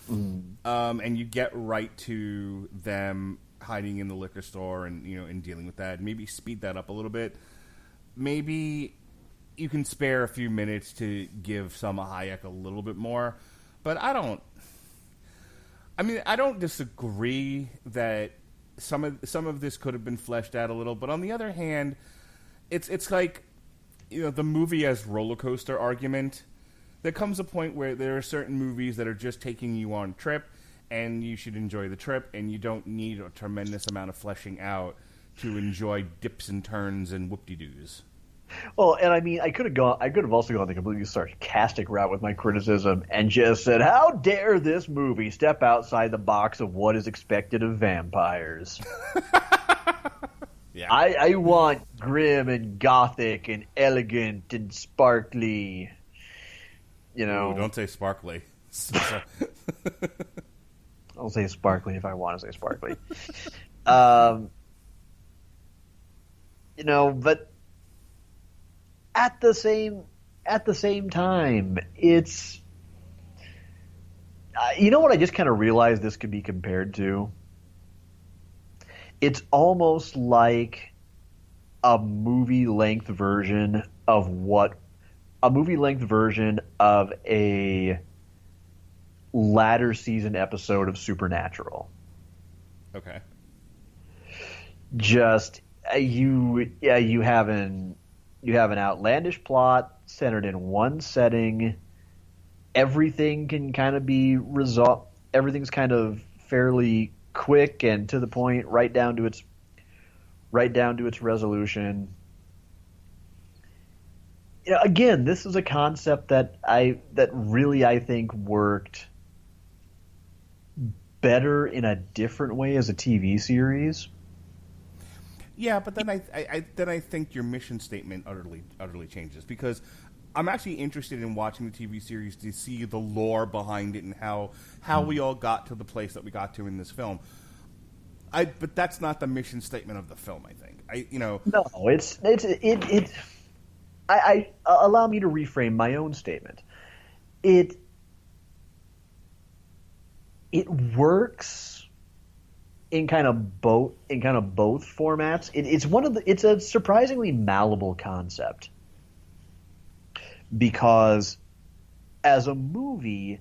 And you get right to them hiding in the liquor store and dealing with that. Maybe speed that up a little bit. Maybe you can spare a few minutes to give Salma Hayek a little bit more. But I don't disagree that some of this could have been fleshed out a little. But on the other hand, it's like the movie as roller coaster argument. There comes a point where there are certain movies that are just taking you on a trip, and you should enjoy the trip, and you don't need a tremendous amount of fleshing out to enjoy dips and turns and whoop-de-doos. Well, and I could have also gone the completely sarcastic route with my criticism and just said, how dare this movie step outside the box of what is expected of vampires? Yeah. I want grim and gothic and elegant and sparkly. Ooh, don't say sparkly. I'll say sparkly if I want to say sparkly. But at the same time, it's what I just kind of realized this could be compared to. It's almost like a movie-length version of a latter season episode of Supernatural. Okay. Just you have an outlandish plot centered in one setting. Everything can kind of be resolved. Everything's kind of fairly quick and to the point, right down to its resolution. Again, this is a concept that really I think worked better in a different way as a TV series. Yeah, but then I think your mission statement utterly changes, because I'm actually interested in watching the TV series to see the lore behind it and how we all got to the place that we got to in this film. But that's not the mission statement of the film, I think. No, it's I allow me to reframe my own statement. It works in kind of both formats. It's a surprisingly malleable concept, because as a movie,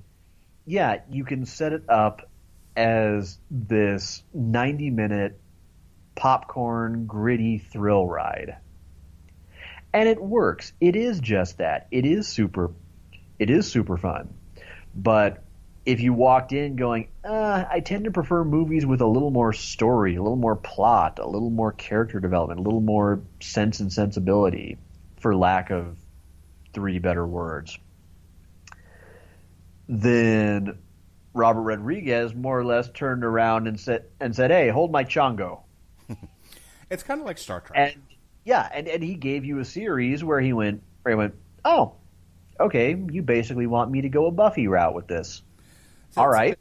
yeah, you can set it up as this 90-minute popcorn gritty thrill ride. And it works. It is just that. It is super fun. But if you walked in going, I tend to prefer movies with a little more story, a little more plot, a little more character development, a little more sense and sensibility, for lack of 3 better words, then Robert Rodriguez more or less turned around and said, "Hey, hold my chongo." It's kind of like Star Trek. Yeah, and he gave you a series where he went, oh, okay, you basically want me to go a Buffy route with this. All right.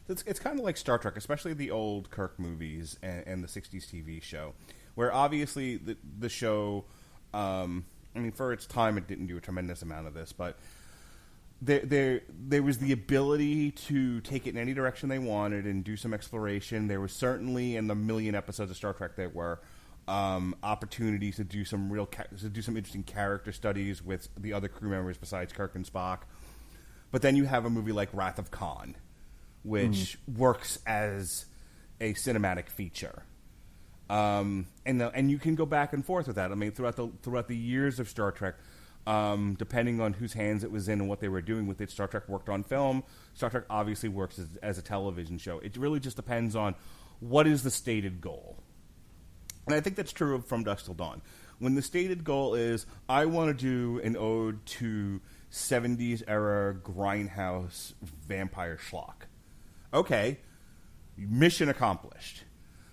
It's kind of like Star Trek, especially the old Kirk movies and the 60s TV show, where obviously the show, I mean, for its time, it didn't do a tremendous amount of this, but there was the ability to take it in any direction they wanted and do some exploration. There was certainly, in the million episodes of Star Trek, there were opportunities to do some interesting character studies with the other crew members besides Kirk and Spock. But then you have a movie like Wrath of Khan, which works as a cinematic feature, and you can go back and forth with that. I mean, throughout the years of Star Trek, depending on whose hands it was in and what they were doing with it, Star Trek worked on film. Star Trek obviously works as a television show. It really just depends on what is the stated goal, and I think that's true of From Dusk Till Dawn. When the stated goal is, I want to do an ode to 70s era grindhouse vampire schlock. Okay, mission accomplished.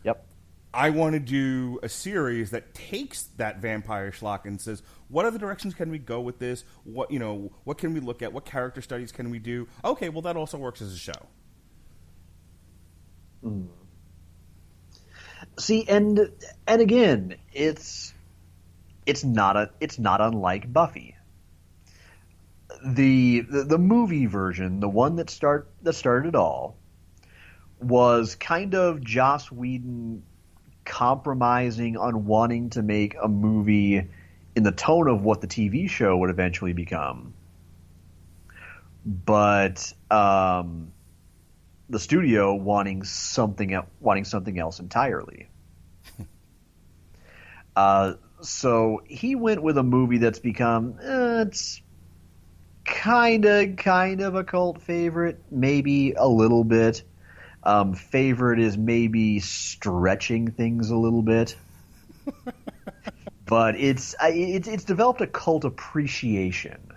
Yep. I want to do a series that takes that vampire schlock and says, what other directions can we go with this? What can we look at? What character studies can we do? Okay, well, that also works as a show. See, and again, it's not unlike Buffy. The movie version, the one that started it all, was kind of Joss Whedon compromising on wanting to make a movie in the tone of what the TV show would eventually become. But the studio wanting something else entirely. So he went with a movie that's become it's kind of a cult favorite, maybe a little bit. Favorite is maybe stretching things a little bit, but it's developed a cult appreciation,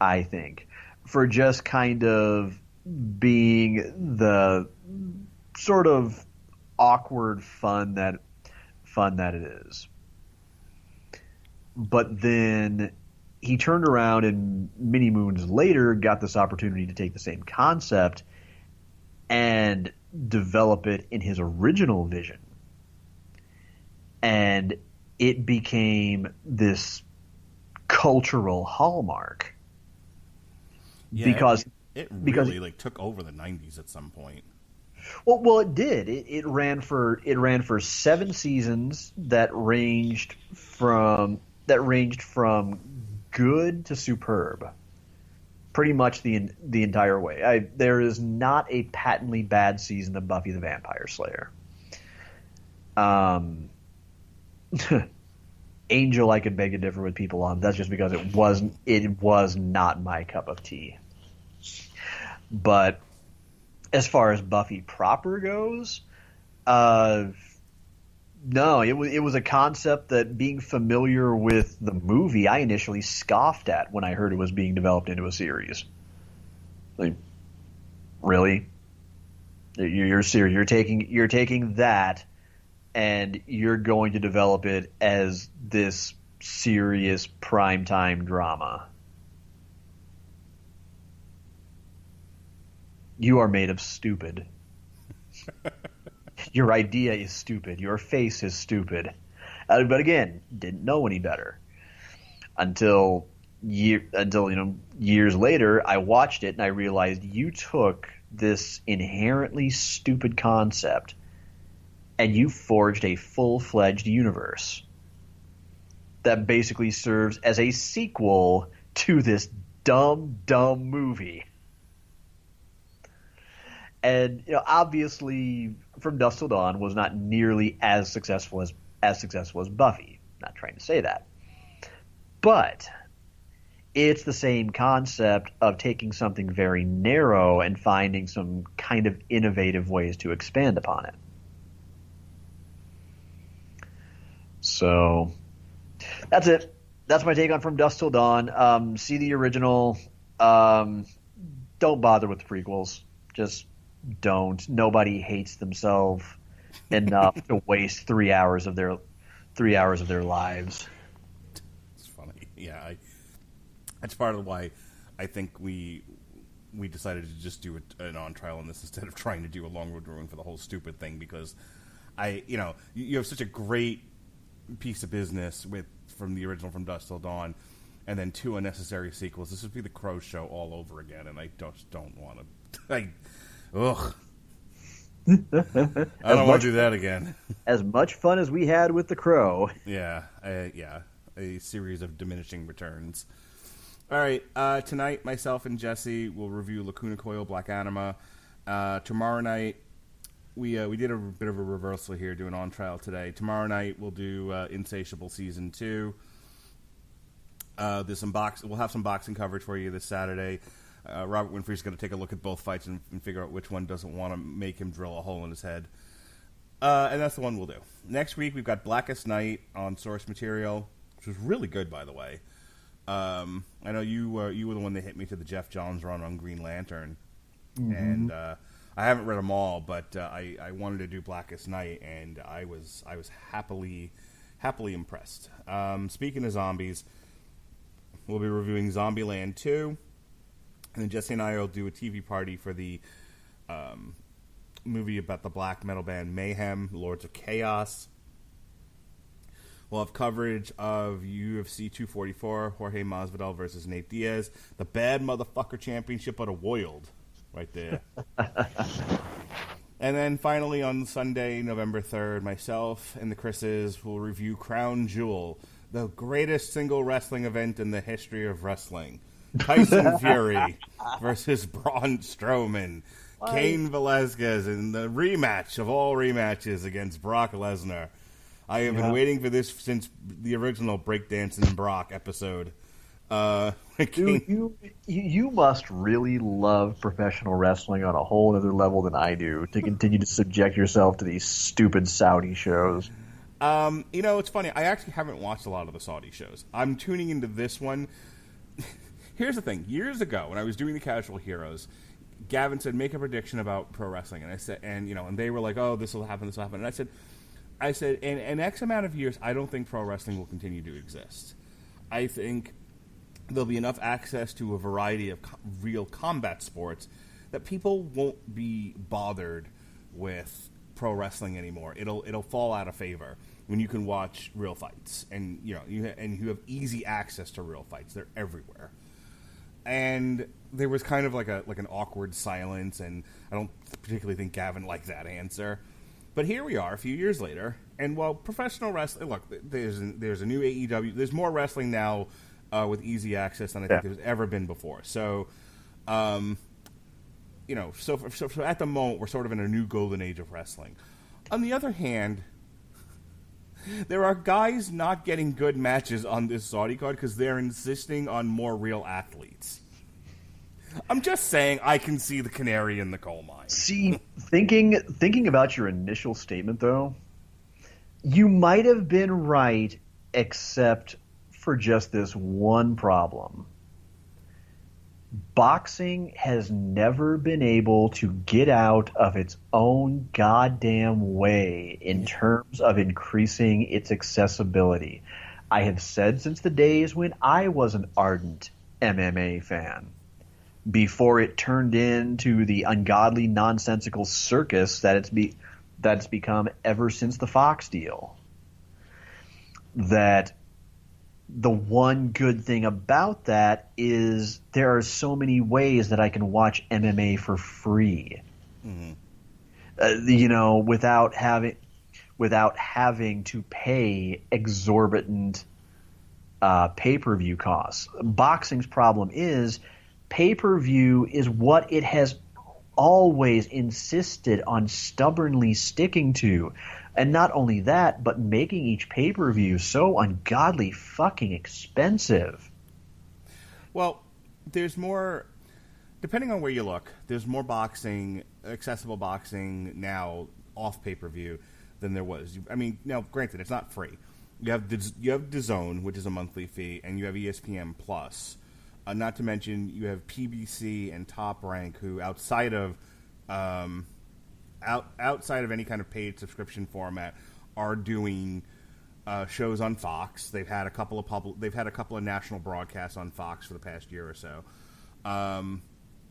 I think, for just kind of being the sort of awkward fun that it is. But then he turned around and many moons later got this opportunity to take the same concept and develop it in his original vision. And it became this cultural hallmark. Yeah, because it really took over the 90s at some point. Well, it did. It ran for 7 seasons that ranged from good to superb, pretty much the entire way. There is not a patently bad season of Buffy the Vampire Slayer. Angel, I could beg to differ with people on. That's just because it was not my cup of tea. But as far as Buffy proper goes, no, it was a concept that, being familiar with the movie, I initially scoffed at when I heard it was being developed into a series. Like, really? You're serious? You're taking that and you're going to develop it as this serious primetime drama? You are made of stupid. Your idea is stupid. Your face is stupid. But again, didn't know any better until years later. I watched it and I realized you took this inherently stupid concept and you forged a full-fledged universe that basically serves as a sequel to this dumb movie. And obviously, From Dusk Till Dawn was not nearly as successful as Buffy. Not trying to say that, but it's the same concept of taking something very narrow and finding some kind of innovative ways to expand upon it. So that's it. That's my take on From Dusk Till Dawn. See the original. Don't bother with the prequels. Just don't. Nobody hates themselves enough to waste 3 hours of their 3 hours of their lives. It's funny. Yeah, that's part of why I think we decided to just do an on trial on this instead of trying to do a long road to ruin for the whole stupid thing, because you have such a great piece of business from the original From Dusk Till Dawn, and then 2 unnecessary sequels. This would be the Crow Show all over again, and I just don't want to. Ugh. I don't want to do that again. As much fun as we had with The Crow. Yeah, a series of diminishing returns. All right, tonight, myself and Jesse will review Lacuna Coil, Black Anima. Tomorrow night, we did a bit of a reversal here, doing on trial today. Tomorrow night, we'll do Insatiable Season 2. We'll have some boxing coverage for you this Saturday. Robert Winfrey's going to take a look at both fights and figure out which one doesn't want to make him drill a hole in his head. And that's the one we'll do. Next week, we've got Blackest Night on Source Material, which was really good, by the way. I know you were the one that hit me to the Jeff Johns run on Green Lantern. Mm-hmm. And I haven't read them all, but I wanted to do Blackest Night, and I was happily impressed. Speaking of zombies, we'll be reviewing Zombieland 2. And then Jesse and I will do a TV party for the movie about the black metal band Mayhem, Lords of Chaos. We'll have coverage of UFC 244, Jorge Masvidal versus Nate Diaz, the bad motherfucker championship of the world, right there. And then finally on Sunday, November 3rd, myself and the Chris's will review Crown Jewel, the greatest single wrestling event in the history of wrestling. Tyson Fury versus Braun Strowman. Cain Velasquez in the rematch of all rematches against Brock Lesnar. I have been waiting for this since the original Breakdancing Brock episode. Dude, you must really love professional wrestling on a whole other level than I do, to continue to subject yourself to these stupid Saudi shows. It's funny. I actually haven't watched a lot of the Saudi shows. I'm tuning into this one. Here's the thing. Years ago, when I was doing the Casual Heroes, Gavin said, make a prediction about pro wrestling. And I said, and they were like, oh, this will happen. And I said, in X amount of years, I don't think pro wrestling will continue to exist. I think there'll be enough access to a variety of real combat sports that people won't be bothered with pro wrestling anymore. It'll fall out of favor when you can watch real fights, and you have easy access to real fights. They're everywhere. And there was kind of like an awkward silence, and I don't particularly think Gavin liked that answer. But here we are, a few years later, and while professional wrestling, look, there's a new AEW. There's more wrestling now with easy access than I think there's ever been before. So, so at the moment, we're sort of in a new golden age of wrestling. On the other hand, there are guys not getting good matches on this Saudi card because they're insisting on more real athletes. I'm just saying, I can see the canary in the coal mine. See, thinking about your initial statement, though, you might have been right, except for just this one problem. Boxing has never been able to get out of its own goddamn way in terms of increasing its accessibility. I have said since the days when I was an ardent MMA fan, before it turned into the ungodly, nonsensical circus that it's become ever since the Fox deal, that the one good thing about that is there are so many ways that I can watch MMA for free, without having to pay exorbitant pay-per-view costs. Boxing's problem is pay-per-view is what it has always insisted on stubbornly sticking to. And not only that, but making each pay-per-view so ungodly fucking expensive. Well, there's more, depending on where you look, there's more boxing, accessible boxing now off pay-per-view than there was. I mean, now, granted, it's not free. You have DAZN, which is a monthly fee, and you have ESPN Plus. Not to mention, you have PBC and Top Rank, who outside of any kind of paid subscription format, are doing shows on Fox. They've had a couple of national broadcasts on Fox for the past year or so.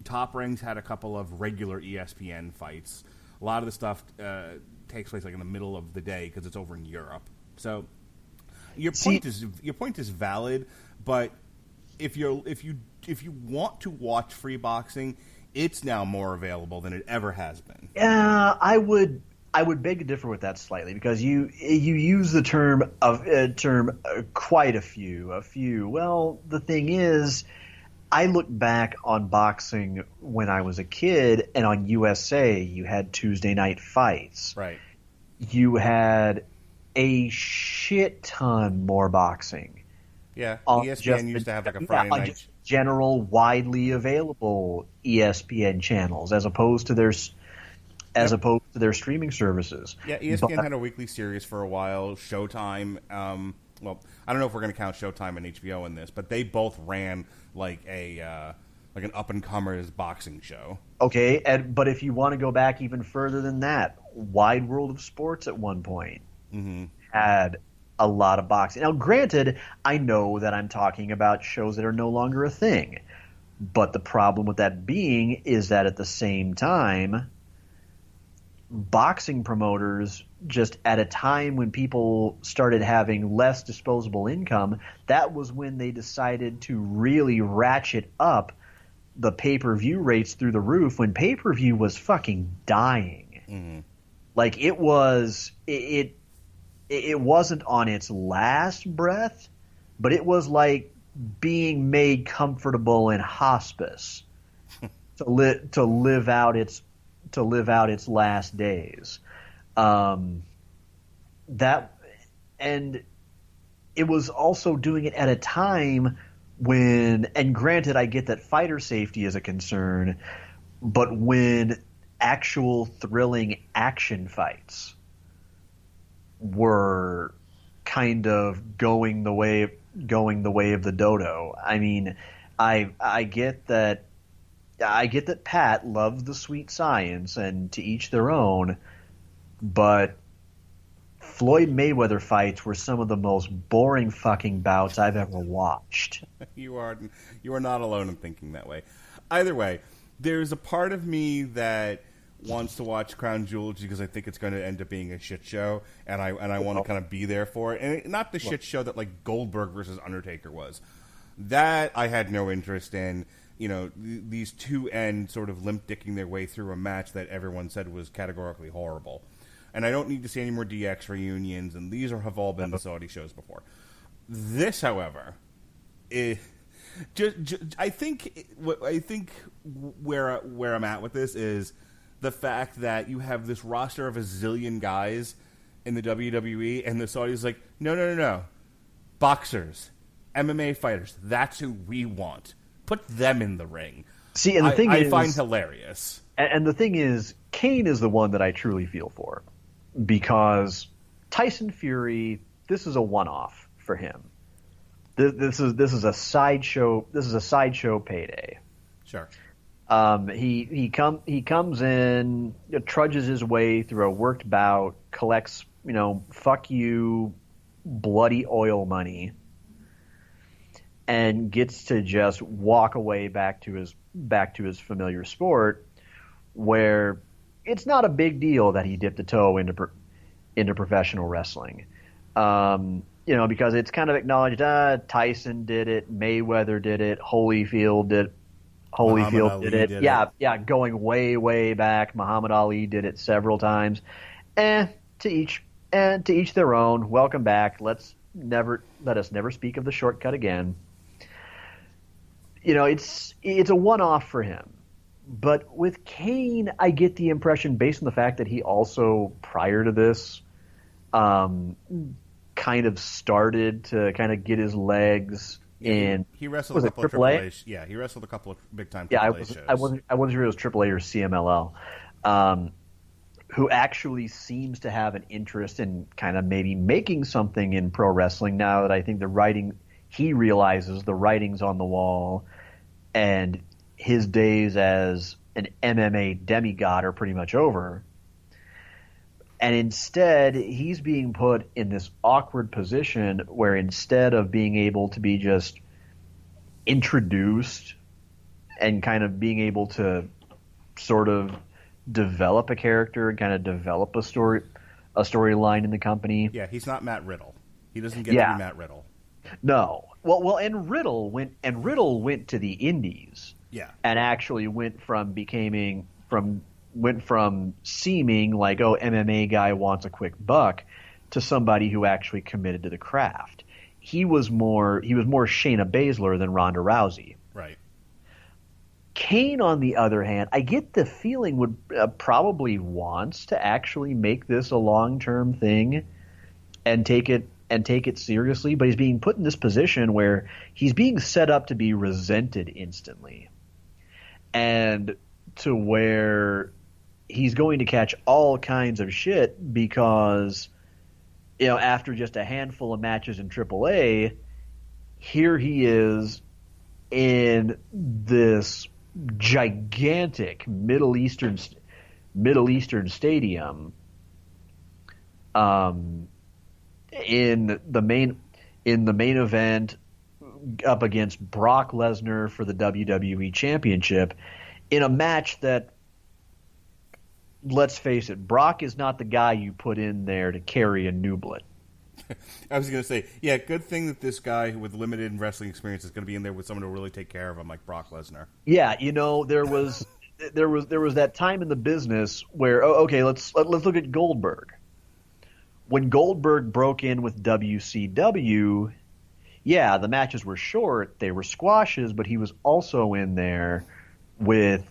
Top Ranks had a couple of regular ESPN fights. A lot of the stuff takes place like in the middle of the day because it's over in Europe. So your point is valid, but if you want to watch free boxing, it's now more available than it ever has been. Yeah, I would beg to differ with that slightly, because you use the term quite a few. Well, the thing is, I look back on boxing when I was a kid, and on USA you had Tuesday night fights. Right. You had a shit ton more boxing. Yeah, ESPN used to have like a Friday night. Just general, widely available ESPN channels, as opposed to their streaming services. Yeah, ESPN had a weekly series for a while. Showtime. Well, I don't know if we're going to count Showtime and HBO in this, but they both ran like an up and comers boxing show. Okay, but if you want to go back even further than that, Wide World of Sports at one point had a lot of boxing. Now, granted, I know that I'm talking about shows that are no longer a thing, but the problem with that being is that at the same time, boxing promoters, just at a time when people started having less disposable income, that was when they decided to really ratchet up the pay-per-view rates through the roof, when pay-per-view was fucking dying. Like, it wasn't on its last breath, but it was like being made comfortable in hospice to live out its last days. And it was also doing it at a time when, and granted, I get that fighter safety is a concern, but when actual thrilling action fights were kind of going the way of the dodo. I mean, I get that Pat loves the sweet science, and to each their own, but Floyd Mayweather fights were some of the most boring fucking bouts I've ever watched. You are not alone in thinking that way. Either way, there's a part of me that wants to watch Crown Jewel because I think it's going to end up being a shit show, and I want to kind of be there for it. And not the shit show that like Goldberg versus Undertaker was. That I had no interest in. You know, these two ends sort of limp-dicking their way through a match that everyone said was categorically horrible. And I don't need to see any more DX reunions, and these have all been the Saudi shows before. This, however, I think where I'm at with this is the fact that you have this roster of a zillion guys in the WWE, and the Saudis like, no. Boxers, MMA fighters, that's who we want. Put them in the ring. See, and the thing is, I find hilarious. And the thing is, Kane is the one that I truly feel for, because Tyson Fury, this is a one-off for him. This is a sideshow. This is a sideshow payday. Sure. He comes in, trudges his way through a worked bout, collects, fuck you, bloody oil money, and gets to just walk away back to his familiar sport, where it's not a big deal that he dipped a toe into professional wrestling. Because it's kind of acknowledged, Tyson did it, Mayweather did it, Holyfield did it. Yeah, going way, way back. Muhammad Ali did it several times. To each their own. Welcome back. Let us never speak of the shortcut again. It's a one-off for him. But with Kane, I get the impression, based on the fact that he also, prior to this, kind of started to kind of get his legs in. He wrestled a couple of AAA. Yeah, he wrestled a couple of big-time AAA shows. I wasn't sure it was AAA or CMLL. Who actually seems to have an interest in kind of maybe making something in pro wrestling now that I think he realizes the writing's on the wall, and his days as an MMA demigod are pretty much over. And instead, he's being put in this awkward position where instead of being able to be just introduced and kind of being able to sort of develop a character and kind of develop a storyline in the company. Yeah, he's not Matt Riddle. He doesn't get to be Matt Riddle. No. Well, and Riddle went to the Indies. Yeah. And actually went from seeming like, oh, MMA guy wants a quick buck, to somebody who actually committed to the craft. He was more Shayna Baszler than Ronda Rousey. Right. Kane, on the other hand, I get the feeling would probably wants to actually make this a long-term thing and take it seriously, but he's being put in this position where he's being set up to be resented instantly, and to where he's going to catch all kinds of shit because, after just a handful of matches in AAA, here he is in this gigantic Middle Eastern stadium, in the main event up against Brock Lesnar for the WWE Championship, in a match that, let's face it, Brock is not the guy you put in there to carry a newblet. I was going to say, yeah, good thing that this guy with limited wrestling experience is going to be in there with someone to really take care of him, like Brock Lesnar. Yeah, there was that time in the business where, let's look at Goldberg. When Goldberg broke in with WCW, yeah, the matches were short, they were squashes, but he was also in there with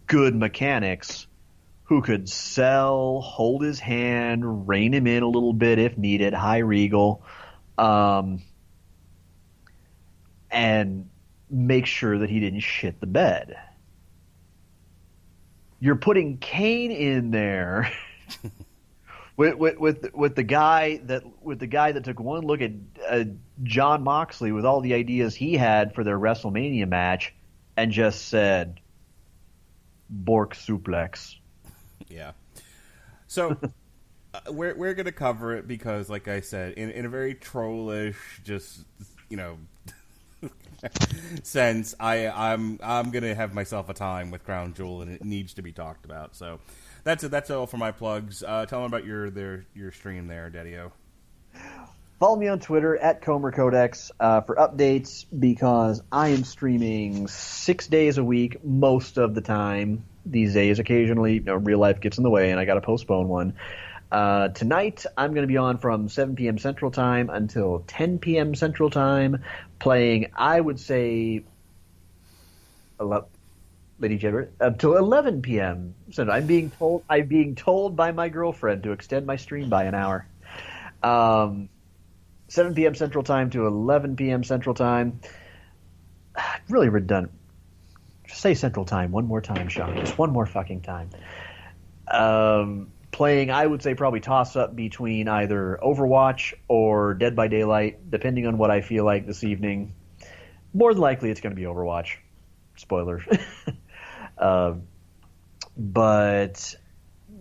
good mechanics who could sell, hold his hand, rein him in a little bit if needed, high regal, and make sure that he didn't shit the bed. You're putting Kane in there with the guy that took one look at Jon Moxley with all the ideas he had for their WrestleMania match and just said, Bork suplex. Yeah. So we're going to cover it because, like I said, in a very trollish, just, sense, I'm going to have myself a time with Crown Jewel, and it needs to be talked about. So that's all for my plugs. Tell them about your stream there, Daddy-O. Follow me on Twitter at Comer Codex for updates, because I am streaming 6 days a week most of the time these days. Occasionally, real life gets in the way and I got to postpone one. Tonight, I'm going to be on from 7 p.m. Central Time until 10 p.m. Central Time, playing, I would say, Lady Jibber, up to 11 p.m. So I'm being told by my girlfriend to extend my stream by an hour. 7 p.m. Central Time to 11 p.m. Central Time. Really redundant. Just say Central Time one more time, Sean. Just one more fucking time. Playing, I would say, probably toss up between either Overwatch or Dead by Daylight, depending on what I feel like this evening. More than likely, it's going to be Overwatch. Spoiler. But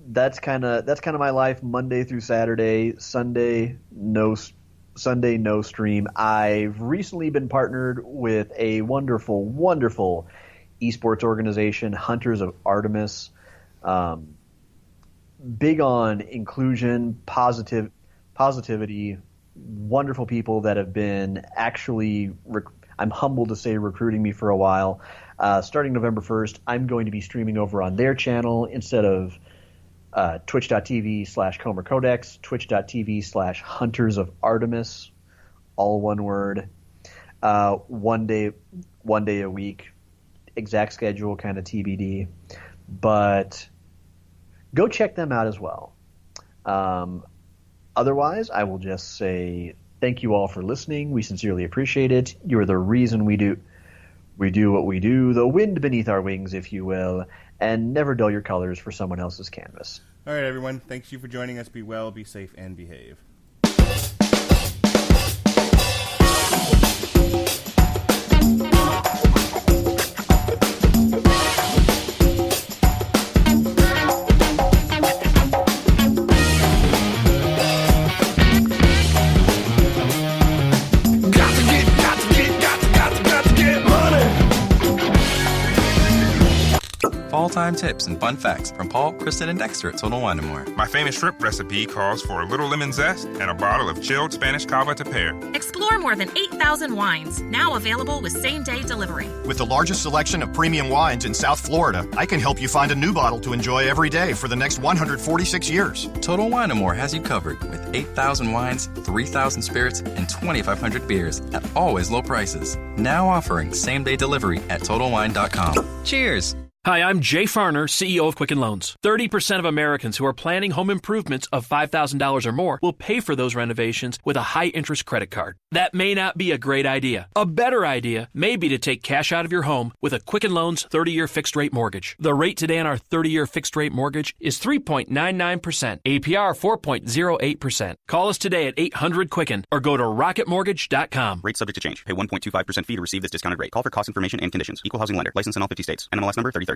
that's kind of my life. Monday through Saturday. Sunday no stream. I've recently been partnered with a wonderful, wonderful esports organization, Hunters of Artemis. Big on inclusion, positivity, wonderful people that have been actually, I'm humbled to say, recruiting me for a while. Starting November 1st, I'm going to be streaming over on their channel instead of twitch.tv/Comer Codex, twitch.tv/Hunters of Artemis, all one word. One day a week. Exact schedule kind of TBD. But go check them out as well. Otherwise, I will just say thank you all for listening. We sincerely appreciate it. You are the reason we do what we do, the wind beneath our wings, if you will, and never dull your colors for someone else's canvas. All right, everyone. Thanks you for joining us. Be well, be safe, and behave. all-time tips and fun facts from Paul, Kristen, and Dexter at Total Wine & More. My famous shrimp recipe calls for a little lemon zest and a bottle of chilled Spanish cava to pair. Explore more than 8,000 wines, now available with same-day delivery. With the largest selection of premium wines in South Florida, I can help you find a new bottle to enjoy every day for the next 146 years. Total Wine & More has you covered with 8,000 wines, 3,000 spirits, and 2,500 beers at always low prices. Now offering same-day delivery at TotalWine.com. Cheers! Hi, I'm Jay Farner, CEO of Quicken Loans. 30% of Americans who are planning home improvements of $5,000 or more will pay for those renovations with a high-interest credit card. That may not be a great idea. A better idea may be to take cash out of your home with a Quicken Loans 30-year fixed-rate mortgage. The rate today on our 30-year fixed-rate mortgage is 3.99%, APR 4.08%. Call us today at 800-QUICKEN or go to rocketmortgage.com. Rate subject to change. Pay 1.25% fee to receive this discounted rate. Call for cost information and conditions. Equal housing lender. License in all 50 states. NMLS number 3030.